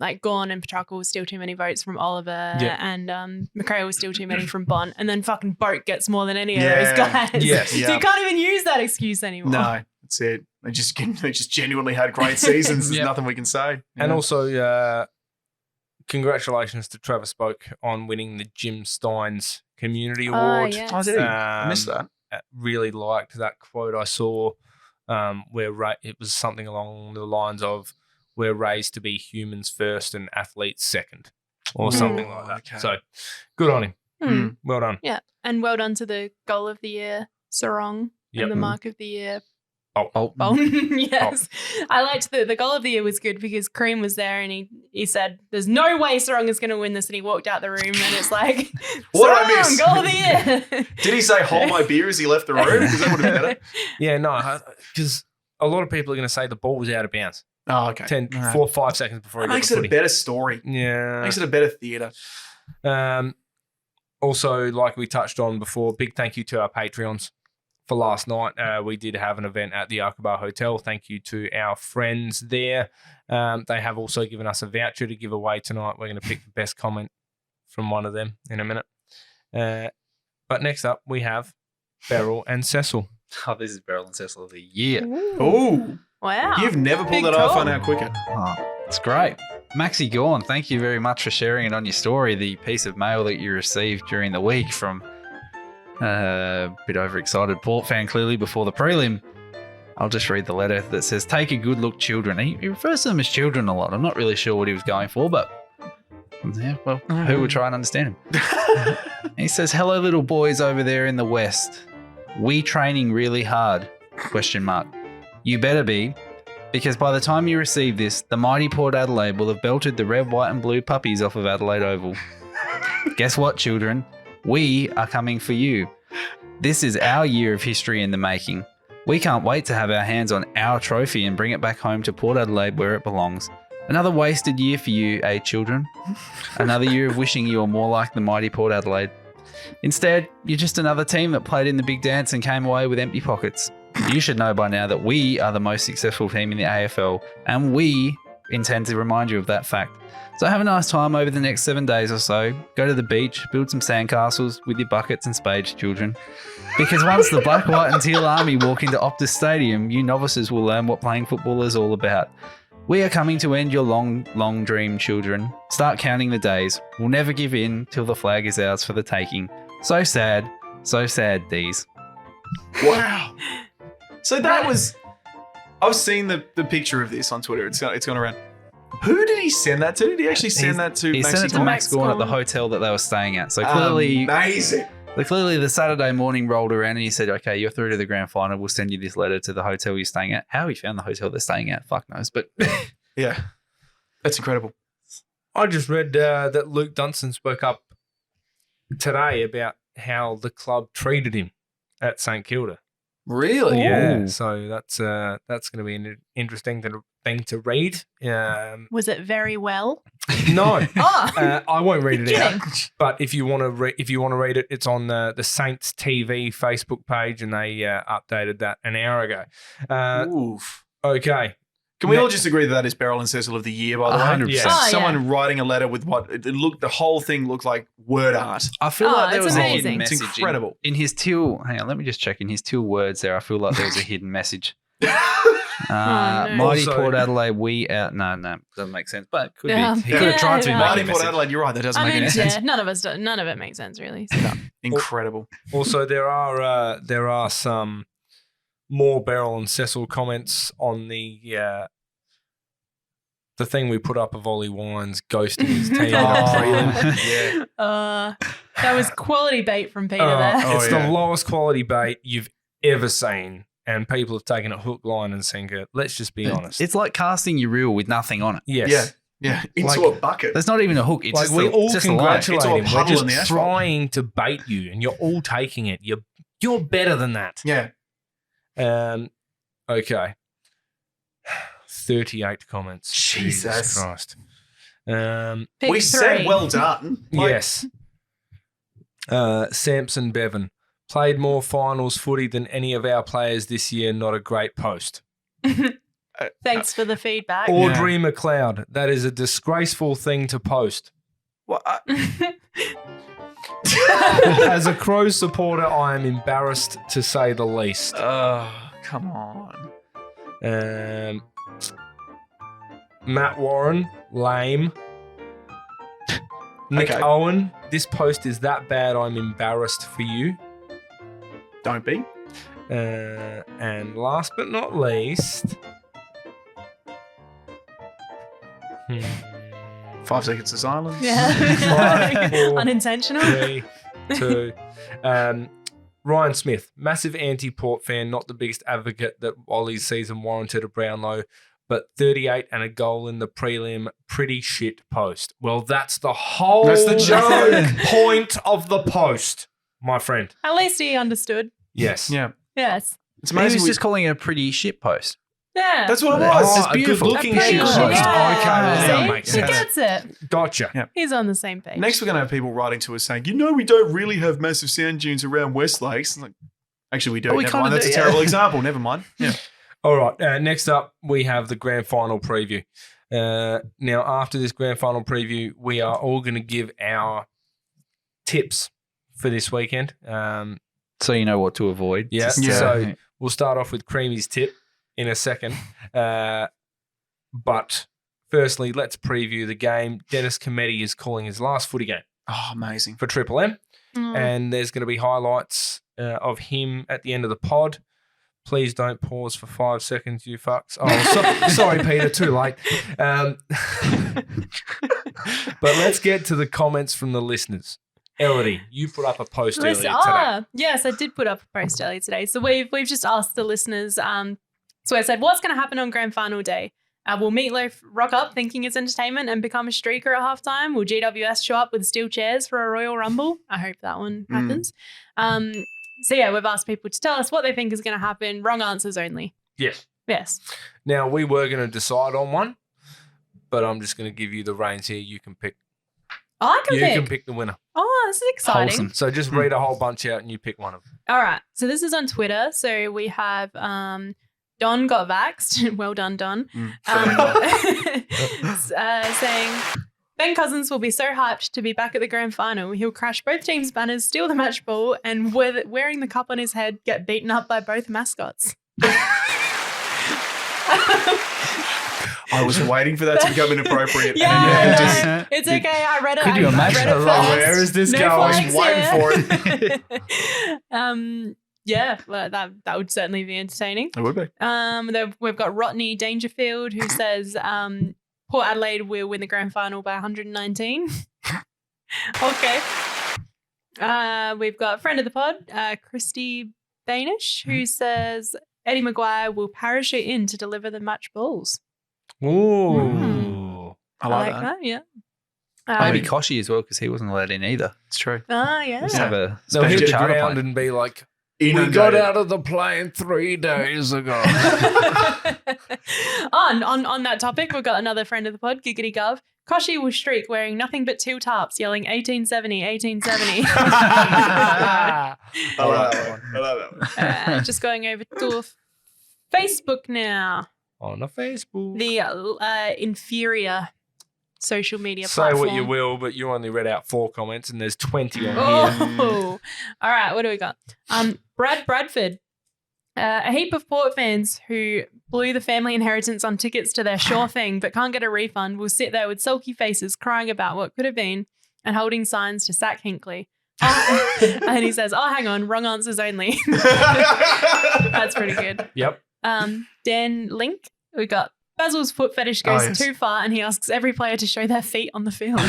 like Gawn and Petrarca will steal too many votes from Oliver, and McRae will steal too many from Bont, and then fucking Boat gets more than any of those guys. Yes. So Yeah. you can't even use that excuse anymore. No, that's it. They just genuinely had great seasons. There's Yep. nothing we can say. And Yeah. also, congratulations to Trevor Spoke on winning the Jim Steins Community Award. yes. Oh, did he? I missed that. Really liked that quote I saw where it was something along the lines of "We're raised to be humans first and athletes second," or something like that. Okay. So good on him. Mm. Well done. Yeah, and well done to the goal of the year, Sarong, Yep. and the mark of the year, Oh, Bolton. Yes. I liked the goal of the year was good because Cream was there and he said, "There's no way Sarong is going to win this," and he walked out the room and it's like, What did I "Sarong, miss?" goal of the year. Did he say "hold my beer" as he left the room? Because that would have been better. Yeah, no, because a lot of people are going to say the ball was out of bounds Oh, okay. All right. 4 or 5 seconds before That he got makes the it a footy. better story. Yeah. Makes it a better theatre. Also, like we touched on before, big thank you to our Patreons for last night. We did have an event at the Arkabar Hotel. Thank you to our friends there. They have also given us a voucher to give away tonight. We're going to pick the best comment from one of them in a minute. But next up, we have Beryl and Cecil. oh, this is Beryl and Cecil of the year. Oh, Wow. you've never Big pulled that call. iPhone out quicker. Oh, it's great. Maxie Gorn, thank you very much for sharing it on your story, the piece of mail that you received during the week from a bit overexcited Port fan, clearly, before the prelim. I'll just read the letter that says, "Take a good look, children." He refers to them as children a lot. I'm not really sure what he was going for, but yeah, well, who would try and understand him? He says, "Hello, little boys over there in the West. We training really hard? ? You better be, because by the time you receive this, the mighty Port Adelaide will have belted the red, white and blue puppies off of Adelaide Oval. Guess what, children? We are coming for you. This is our year of history in the making. We can't wait to have our hands on our trophy and bring it back home to Port Adelaide where it belongs. Another wasted year for you, children? Another year of wishing you were more like the mighty Port Adelaide. Instead, you're just another team that played in the big dance and came away with empty pockets. You should know by now that we are the most successful team in the AFL, and we intend to remind you of that fact. So have a nice time over the next 7 days or so. Go to the beach, build some sandcastles with your buckets and spades, children. Because once the black, white and teal army walk into Optus Stadium, you novices will learn what playing football is all about. We are coming to end your long, long dream, children. Start counting the days. We'll never give in till the flag is ours for the taking. So sad, D's. Wow. So that was. I've seen the picture of this on Twitter. It's gone around. Who did he send that to? Did he actually send that to? He Maxi sent it to Gorn? Max Gorn at the hotel that they were staying at. So clearly, Amazing. clearly the Saturday morning rolled around and he said, okay, you're through to the grand final. We'll send you this letter to the hotel you're staying at. How he found the hotel they're staying at, fuck knows. But Yeah. That's incredible. I just read that Luke Dunson spoke up today about how the club treated him at St Kilda. Really? Yeah, Ooh. so that's going to be an interesting thing to read. Was it very well? No, Oh, I won't read it out. kidding. But if you want to read it, it's on the Saints TV Facebook page, and they updated that an hour ago. Oof. Okay, Can we all just agree that is Beryl and Cecil of the year, by the way? 100%. Yeah. Oh, Someone writing a letter with what it looked, the whole thing looked like word art. I feel Oh, like there it's was a amazing. hidden It's message. incredible. In his two, hang on, let me just check. In his two words there, I feel like there was a hidden message. no. Mighty Also- Port Adelaide, we out. No, doesn't make sense. But it could Yeah. be. He could have tried to be Yeah. making Marty a Port message. Adelaide, you're right. That doesn't I make mean, any sense. yeah, none of it makes sense really. So. Incredible. also there are some more Beryl and Cecil comments on the thing we put up of Ollie Wines ghosting his team. Yeah. That was quality bait from Peter there. It's Oh, yeah. the lowest quality bait you've ever seen, and people have taken it hook, line, and sinker. Let's just be honest. It's like casting your reel with nothing on it. Yes. Yeah. Yeah. Into Like- a bucket. There's not even a hook. It's Like just we a, all just a line. congratulate It's all him. We're puddle just in the asphalt. trying to bait you, and you're all taking it. You're better than that. Yeah. Okay. 38 comments. Jesus. Christ. Pick We said three. well done. Like, Yes. Samson Bevan played more finals footy than any of our players this year. Not a great post. Thanks for the feedback. Audrey McLeod. That is a disgraceful thing to post. Well, As a Crows supporter, I am embarrassed to say the least. come on. Matt Warren, lame. Nick Okay. Owen, this post is that bad I'm embarrassed for you. Don't be. And last but not least, 5 seconds of silence. Yeah. 5, 4, Unintentional. 3, 2. Ryan Smith, massive anti-Port fan, not the biggest advocate that Ollie's season warranted a Brownlow, but 38 and a goal in the prelim, pretty shit post. Well, that's the whole That's the joke. point of the post, my friend. At least he understood. Yes. Yeah. Yes. It's He amazing. was just calling it a pretty shit post. Yeah. That's what it Oh, was. it's a beautiful. good-looking Pretty shit shit. post. Yeah. Okay, well, that See? makes He sense. gets it. Gotcha. Yeah. He's on the same page. Next, we're going to have people writing to us saying, we don't really have massive sand dunes around West Lakes. Like, actually, we do. Oh, we Never kinda mind. That's do, a yeah. terrible example. Never mind. Yeah. All right. Next up, we have the grand final preview. Now, after this grand final preview, we are all going to give our tips for this weekend. So you know what to avoid. Yeah. Just, So we'll start off with Creamy's tip in a second. But firstly, let's preview the game. Dennis Cometti is calling his last footy game Oh, amazing. for Triple M. Mm. And there's going to be highlights of him at the end of the pod. Please don't pause for 5 seconds, you fucks. Oh, sorry, Peter, too late. But let's get to the comments from the listeners. Elodie, you put up a post earlier today. Yes, I did put up a post earlier today. So we've just asked the listeners. So I said, what's going to happen on grand final day? Will Meatloaf rock up thinking it's entertainment and become a streaker at halftime? Will GWS show up with steel chairs for a Royal Rumble? I hope that one happens. So yeah, we've asked people to tell us what they think is going to happen. Wrong answers only. Yes. Yes. Now, we were going to decide on one, but I'm just going to give you the reins here. You can pick. I can You pick. can pick the winner. Oh, this is exciting. Wholesome. So just read a whole bunch out and you pick one of them. All right. So this is on Twitter. So we have Don got vaxxed. Well done, Don. Saying Ben Cousins will be so hyped to be back at the grand final. He'll crash both teams' banners, steal the match ball, and wearing the cup on his head, get beaten up by both mascots. I was waiting for that to become inappropriate. Yeah, it's okay. I read it. Could you imagine? I read it first. Where is this No going? I flags was waiting here. for it. Yeah, well, that would certainly be entertaining. It would be. We've got Rodney Dangerfield who says Port Adelaide will win the grand final by 119. Okay. We've got friend of the pod, Christy Banish, who says Eddie Maguire will parachute in to deliver the match balls. Ooh. I like that. Yeah. Maybe Koshi as well, because he wasn't allowed in either. It's true. Yeah. Just have a They'll hit special the charter ground plane. and be like, Inundated. we got out of the plane 3 days ago. On that topic, we've got another friend of the pod, Giggity Gov. Koshi will streak wearing nothing but two tarps, yelling 1870, 1870. I love that one. I love that one. Just going over to Facebook now. On a Facebook. The inferior social media Say platform. what you will, but you only read out 4 comments and there's 20 on here. Oh, all right. What do we got? Brad Bradford, a heap of Port fans who blew the family inheritance on tickets to their sure thing, but can't get a refund, will sit there with sulky faces, crying about what could have been, and holding signs to sack Hinkley. And he says, "Oh, hang on, wrong answers only." That's pretty good. Yep. Dan Link, we got. Basil's foot fetish goes too far, and he asks every player to show their feet on the field. Is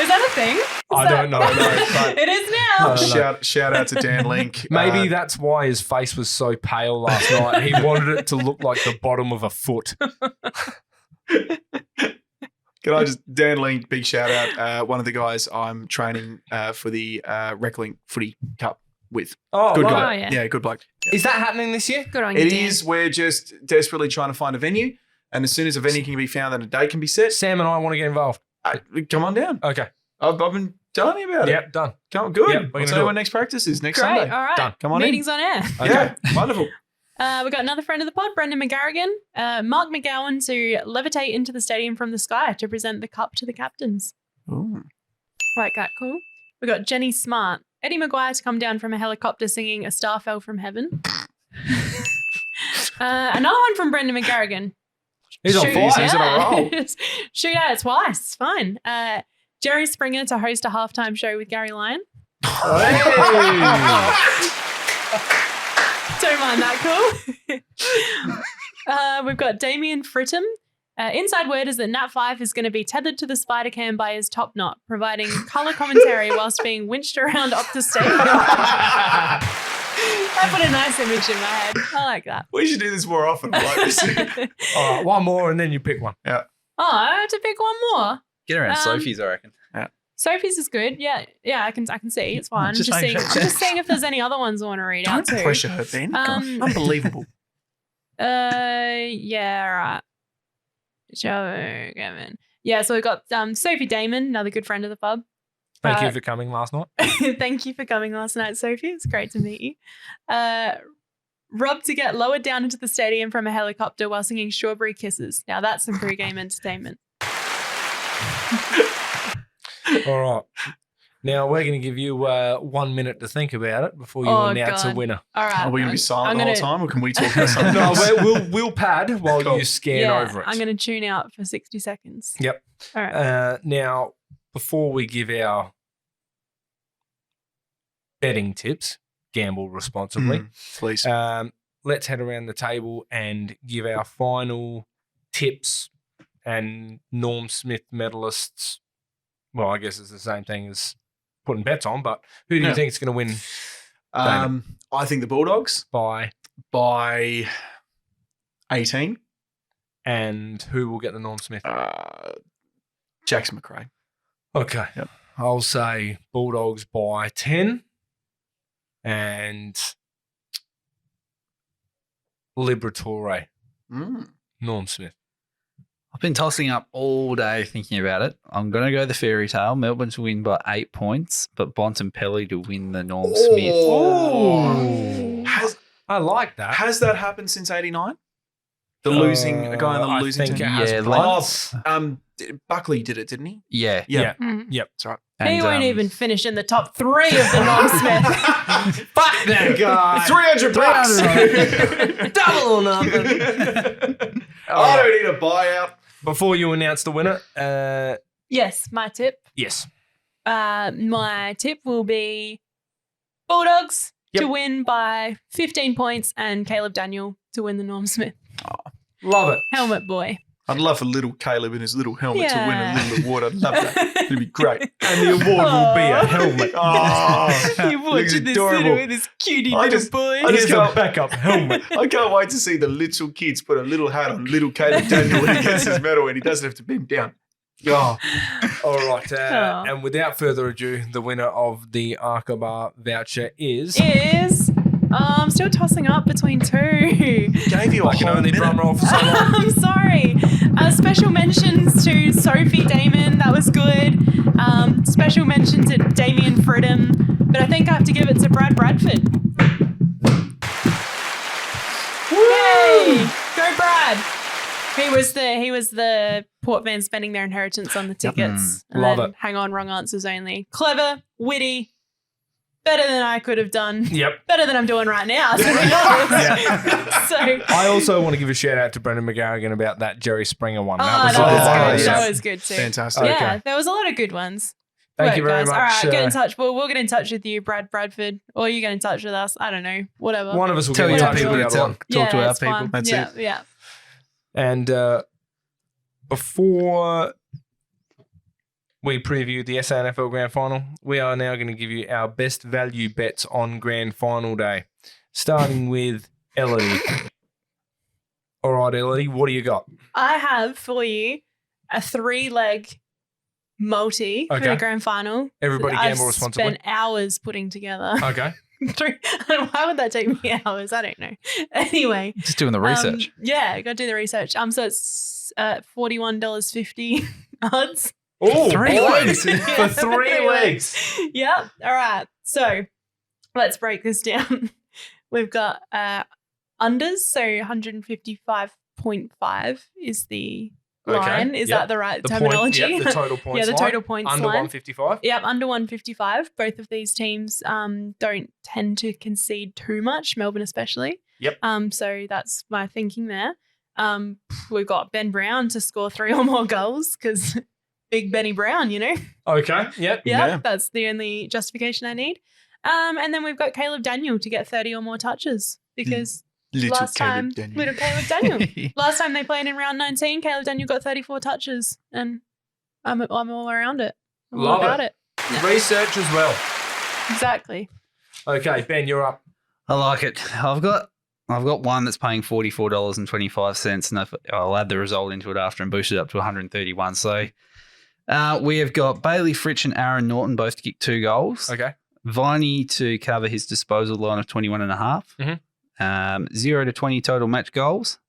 that a thing? I don't know. No, but it is now. Shout out to Dan Link. maybe that's why his face was so pale last night. He wanted it to look like the bottom of a foot. Can I just, Dan Link, big shout out. One of the guys I'm training for the Reclink Footy Cup with. Oh, Good right. guy. Oh, yeah. Yeah, good bloke. Is that happening this year? Good on you, It Dan. is. We're just desperately trying to find a venue. And as soon as a venue can be found and a date can be set, Sam and I want to get involved. come on down. Okay. I've been telling you about it. Yep, done. Come good. Yep, we're I'll gonna tell do you it. when next practice is next Great. Sunday. All right. Done. Come on Meetings on air. Okay. Yeah, wonderful. We got another friend of the pod, Brendan McGarrigan. Mark McGowan to levitate into the stadium from the sky to present the cup to the captains. Ooh. Like that, cool. We got Jenny Smart. Eddie Maguire to come down from a helicopter singing A Star Fell from Heaven. Another one from Brendan McGarrigan. He's on fire. He's on a roll. Shoot at it twice. Fine. Jerry Springer to host a halftime show with Gary Lyon. Don't mind that, cool. We've got Damien Fritton. Inside word is that Nat 5 is going to be tethered to the spider cam by his top knot, providing colour commentary whilst being winched around Optus Stadium. That put a nice image in my head. I like that. We should do this more often. Like this. All right, one more and then you pick one. Oh, I have to pick one more. Get around Sophie's, I reckon. Sophie's is good. Yeah, I can see. It's fine. Just I'm make sure. just seeing if there's any other ones I want to read out Don't too. pressure her, Ben. God, unbelievable. Yeah, right. Joe Gavin. Yeah, so we got Sophie Damon, another good friend of the pub. Thank you for coming last night. Thank you for coming last night, Sophie. It's great to meet you. Rob to get lowered down into the stadium from a helicopter while singing Strawberry Kisses. Now that's some pre-game entertainment. All right. Now we're going to give you 1 minute to think about it before you announce a winner. All right. Are we going to be silent the whole time, or can we talk about something No, else? we'll pad while Cool. you scan over it. I'm going to tune out for 60 seconds. Yep. All right. Now, before we give our betting tips, gamble responsibly. Please. Let's head around the table and give our final tips and Norm Smith medalists. Well, I guess it's the same thing as putting bets on, but who do you think is going to win I think the Bulldogs by, by 18. and who will get the Norm Smith? Jackson McRae. Okay. Yep. I'll say Bulldogs by 10 and Liberatore, Norm Smith. I've been tossing up all day thinking about it. I'm going to go the fairy tale. Melbourne to win by 8 points, but Bontempelli to win the Norm Smith. Oh. I like that. Has that happened since 89? The losing, a guy on the I losing think team? it has Yeah, once. Buckley did it, didn't he? Yeah. Yeah. Mhm. Yep. That's right. He And, won't even finish in the top 3 of the Norm Smith. Fuck that guy. $300. Double or nothing. I don't need a buyout. Before you announce the winner, Yes, my tip. yes. My tip will be Bulldogs to win by 15 points and Caleb Daniel to win the Norm Smith Love it. helmet boy. I'd love a little Caleb in his little helmet to win a Yeah. little award. I'd love that. It'd be great. And the award will be a helmet. Oh, You're looks watching this adorable. little with this cutie I little just- boy. I just Here's a can't- backup helmet. I can't wait to see the little kids put a little hat on little Caleb Daniel when he gets his medal and he doesn't have to bend down. Oh, All right. Oh. And without further ado, the winner of the Arkabar voucher is... I'm still tossing up between two. gave you a I can whole only minute. drum roll for so long. I'm sorry. Special mentions to Sophie Damon. That was good. Special mention to Damien Fridham. But I think I have to give it to Brad Bradford. Yay! Go Brad! He was the Port Van spending their inheritance on the tickets. And Love then it. Hang on, wrong answers only. Clever, witty, better than I could have done. Yep. Better than I'm doing right now, to be honest. So I also want to give a shout out to Brendan McGarrigan about that Jerry Springer one. Oh, That was that was a good. lot. yes. That was good too. Fantastic. Okay. Yeah, there was a lot of good ones. Thank you very guys. much. All right, get in touch. We'll get in touch with you, Brad Bradford, or you get in touch with us. I don't know, whatever. One of us will Tell get in your touch people with to the other one. talk to our that's people. fine. That's yeah, it. Yeah. And before we preview the SANFL Grand Final, we are now going to give you our best value bets on Grand Final day, starting with Elodie. All right, Elodie, what do you got? I have for you a 3-leg multi for Okay. the grand final. Everybody I've gamble responsibly. spent hours putting together. Okay. Why would that take me hours? I don't know. Anyway, Just doing the research. Yeah, got to do the research. So it's $41.50 odds. Oh, 3 legs. For 3 legs. Yep. All right. So let's break this down. We've got unders, so 155.5 is the Okay, line. Is yep. that the right The terminology? Point, the total points Yeah, the line. total points Under line. 155. Yep, under 155. Both of these teams don't tend to concede too much, Melbourne especially. Yep. So that's my thinking there. We've got Ben Brown to score 3 or more goals because big Benny Brown, you know? Okay. Yep. Yeah. That's the only justification I need. And then we've got Caleb Daniel to get 30 or more touches because Little last time, Caleb Daniel. little Caleb Daniel. Last time they played in round 19, Caleb Daniel got 34 touches, and I'm all around it. I'm all Love about it. it. Research as well. Exactly. Okay, Ben, you're up. I like it. I've got one that's paying $44.25, and I'll add the result into it after and boost it up to 131. So we have got Bailey Fritsch and Aaron Norton both to kick 2 goals. Okay. Viney to cover his disposal line of 21.5. Mhm. 0 to 20 total match goals.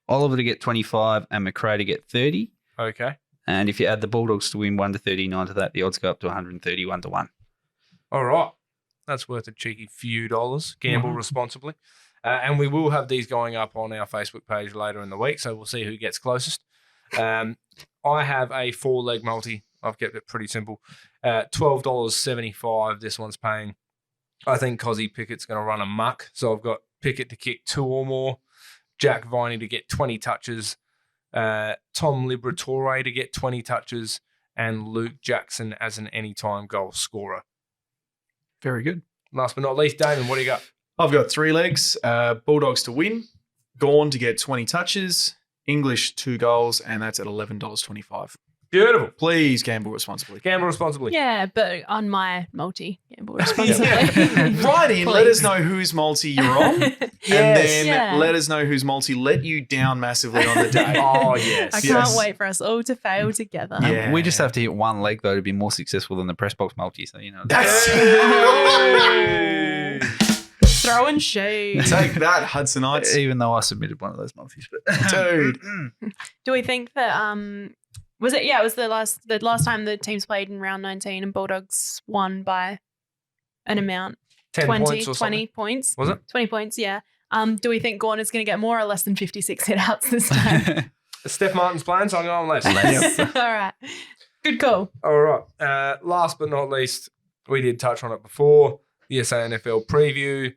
Oliver to get 25 and McRae to get 30. Okay. And if you add the Bulldogs to win 1 to 39 to that, the odds go up to 131 to 1. All right. That's worth a cheeky few dollars. Gamble responsibly. And we will have these going up on our Facebook page later in the week, so we'll see who gets closest. I have a 4-leg multi. I've kept it pretty simple. $12.75 this one's paying. I think Cozzy Pickett's going to run amok, so I've got Pickett to kick 2 or more, Jack Viney to get 20 touches, Tom Liberatore to get 20 touches, and Luke Jackson as an anytime goal scorer. Very good. Last but not least, Damon, what do you got? I've got 3 legs. Bulldogs to win. Gawn to get 20 touches. English 2 goals, and that's at $11.25. Beautiful. Please gamble responsibly. Gamble responsibly. Yeah, but on my multi, gamble responsibly. Write in, let Please. us know whose multi you're on, and then Yeah. let us know whose multi let you down massively on the day. Oh, yes. I Yes. can't wait for us all to fail together. Yeah. We just have to hit 1 leg, though, to be more successful than the press box multi. So, you know. That's Throwing shade. Take that, Hudsonites. Even though I submitted one of those multis. But Dude. Do we think that was it? Yeah, it was the last time the teams played in round 19 and Bulldogs won by an amount 10 20 points or 20 something. points. Was it? 20 points? Yeah. Do we think Gawn is going to get more or less than 56 hit-outs this time? Steph Martin's playing, so I'm going less. Less. All right. Good call. All right. Last but not least, we did touch on it before. The SANFL preview.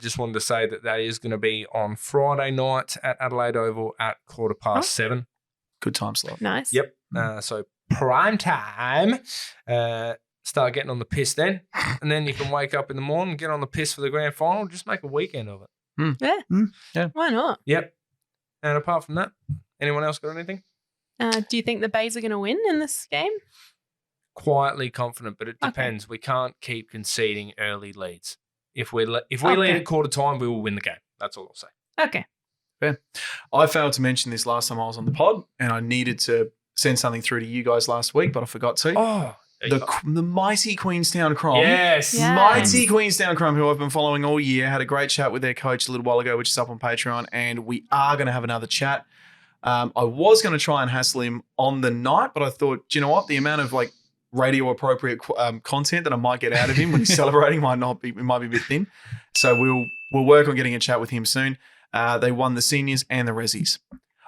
Just wanted to say that is going to be on Friday night at Adelaide Oval at 7:15. Good time slot. Nice. Yep. So prime time. Start getting on the piss then, and then you can wake up in the morning, get on the piss for the grand final. Just make a weekend of it. Yeah. Why not? Yep. And apart from that, anyone else got anything? Do you think the Bays are going to win in this game? Quietly confident, but it depends. We can't keep conceding early leads. If we lead at quarter time, we will win the game. That's all I'll say. Okay. Fair. I failed to mention this last time I was on the pod, and I needed to send something through to you guys last week, but I forgot to. Oh, The mighty Queenstown Crom. yes. Mighty Queenstown Crom, who I've been following all year, had a great chat with their coach a little while ago, which is up on Patreon, and we are going to have another chat. I was going to try and hassle him on the night, but I thought, do you know what? The amount of radio appropriate content that I might get out of him when he's celebrating might be a bit thin. So we'll work on getting a chat with him soon. They won the seniors and the Rezzies.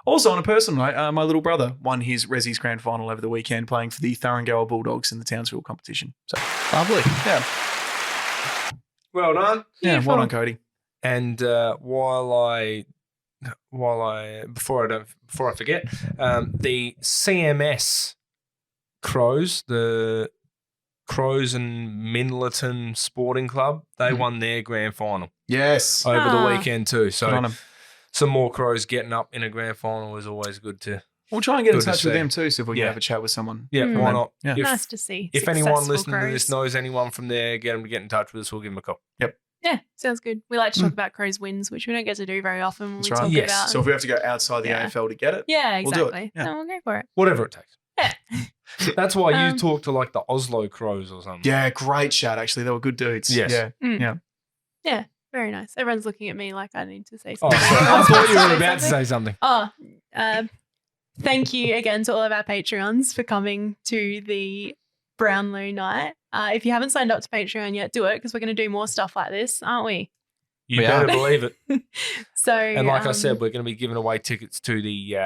Also, on a personal note, my little brother won his Rezzies grand final over the weekend playing for the Thuringowa Bulldogs in the Townsville competition. So Lovely. yeah. Well done. Yeah, well done, Cody. And before I forget, the CMS Crows, the Crows and Minleton Sporting Club, they won their grand final Yes. over the weekend too. Good So on 'em. some more Crows getting up in a grand final is always good to. We'll try and get in Good to touch with see. them too, so if we can Yeah. have a chat with someone. Yeah, why not? Yeah. Nice to see. If anyone successful listening to this Crows. knows anyone from there, get them to get in touch with us. We'll give them a call. Yeah, sounds good. We like to talk about Crows wins, which we don't get to do very often when That's we right. talk Yes. about. So if we have to go outside the Yeah. AFL to get it, yeah, we'll do it. exactly. Yeah. No, we'll go for it. Whatever it takes. Yeah. That's why you talk to the Oslo Crows or something. yeah, great chat. Actually, they were good dudes. Yes. Yeah, Mm. yeah. Yeah, very nice. Everyone's looking at me like I need to say Oh, something. sorry. I thought you were about to say something. Oh, thank you again to all of our Patreons for coming to the Brownlow night. If you haven't signed up to Patreon yet, do it because we're going to do more stuff like this, aren't we? You We better are. believe it. So, And like I said, we're going to be giving away tickets to the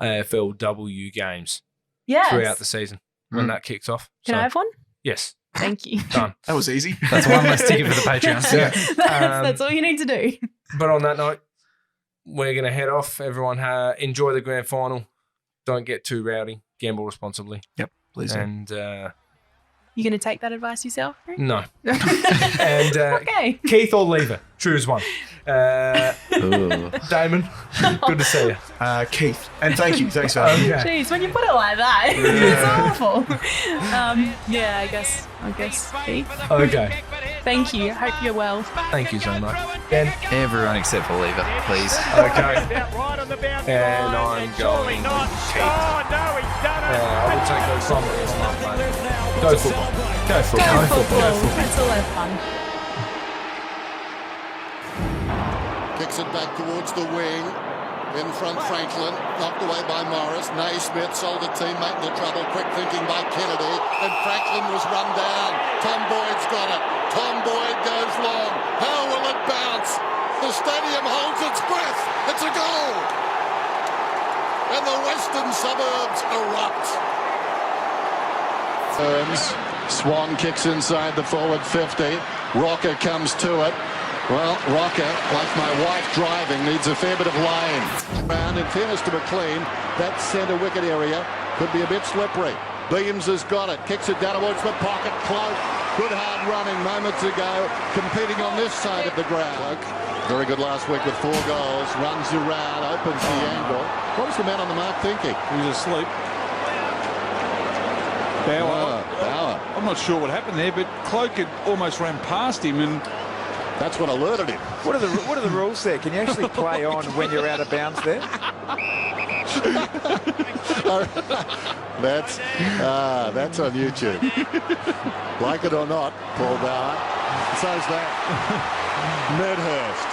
AFLW games throughout the season when that kicks off. Can I have one? Yes. Thank you. Done. That was easy. That's one less ticket for the Patreons. That's all you need to do. But on that note, we're going to head off. Everyone enjoy the grand final. Don't get too rowdy. Gamble responsibly. Yep, please. Do. And You going to take that advice yourself? Rick? no. And Okay. Keith or Lever. Choose one. Ooh. Damon, good to see you. Keith, and thank you. Thanks for having me. Okay. Jeez, when you put it like that, it's awful. Yeah, I guess Keith. Okay. Thank you. Hope you're well. Thank you so much. Ben. Everyone except for Lever, please. Okay. And I'm going with Keith. I will take those comments on that, mate. Go football. Go football. Go football. It's a lot of fun. Kicks it back towards the wing. In front, Franklin. Knocked away by Morris. Naismith sold a teammate into trouble. Quick thinking by Kennedy. And Franklin was run down. Tom Boyd's got it. Tom Boyd goes long. How will it bounce? The stadium holds its breath. It's a goal. And the western suburbs erupt. Turns. Swan kicks inside the forward 50. Rocker comes to it. Well, Rocker, like my wife driving, needs a fair bit of lane. And in fairness to McLean, that centre wicket area could be a bit slippery. Beams has got it, kicks it down towards the pocket. Cloak, good hard running moments ago, competing on this side of the ground. Cloak, very good last week with 4 goals, runs around, opens the angle. What was the man on the mark thinking? He was asleep. Bauer. Bauer. I'm not sure what happened there, but Cloak had almost ran past him, and That's what alerted him. What are the rules there? Can you actually play on when you're out of bounds there? That's on YouTube. Like it or not, Paul Bauer. So's that. Medhurst.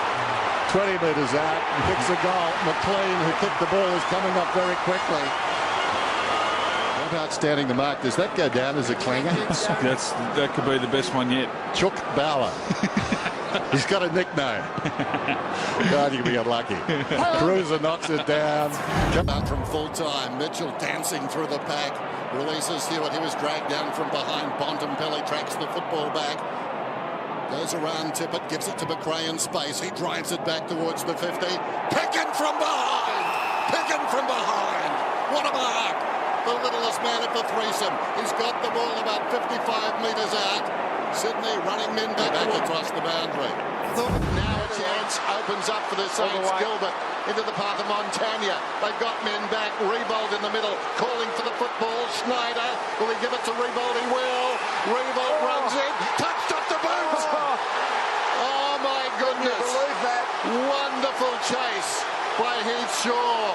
20 metres out. Kicks a goal. McLean, who kicked the ball, is coming up very quickly. What about standing the mark? Does that go down as a clanger? that could be the best one yet. Chook Bauer. He's got a nickname. God, you can be unlucky. Cruiser knocks it down. Come out from full time. Mitchell dancing through the pack. Releases Hewitt. He was dragged down from behind. Bontempelli tracks the football back. Goes around Tippett, gives it to McRae in space. He drives it back towards the 50. Picking from behind! Picking from behind! What a mark! The littlest man at the threesome. He's got the ball about 55 metres out. Sydney running men back across the boundary. Now a chance opens up for the Saints. Gilbert into the path of Montagna. They've got men back. Rebold in the middle, calling for the football. Schneider, will he give it to Rebold? He will. Rebold runs in. Touched up the boot. Oh my goodness. Can you believe that? Wonderful chase by Heath Shaw.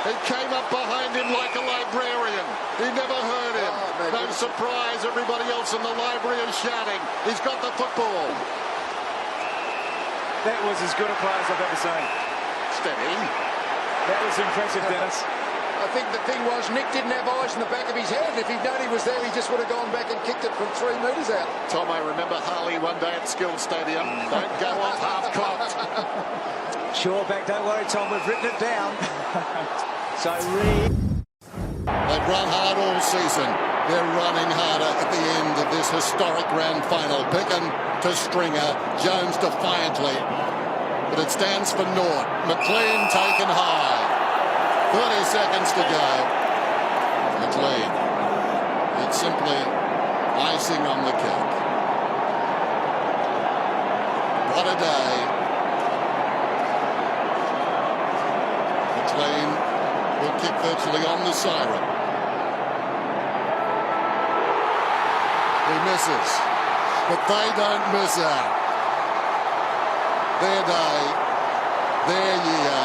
He came up behind him like a librarian. He never heard him. No surprise, everybody else in the library is shouting. He's got the football. That was as good a play as I've ever seen. Steady. That was impressive, Dennis. I think the thing was Nick didn't have eyes in the back of his head. If he'd known he was there, he just would have gone back and kicked it from 3 metres out. Tom, I remember Harley one day at Skills Stadium. Don't go off half-cocked. Sure back, don't worry, Tom, we've written it down. They've run hard all season. They're running harder at the end of this historic grand final. Picken to Stringer, Jones defiantly. But it stands for naught. McLean taken high. 30 seconds to go. McLean. It's simply icing on the cake. What a day. McLean will kick virtually on the siren. He misses, but they don't miss out. Their day, their year.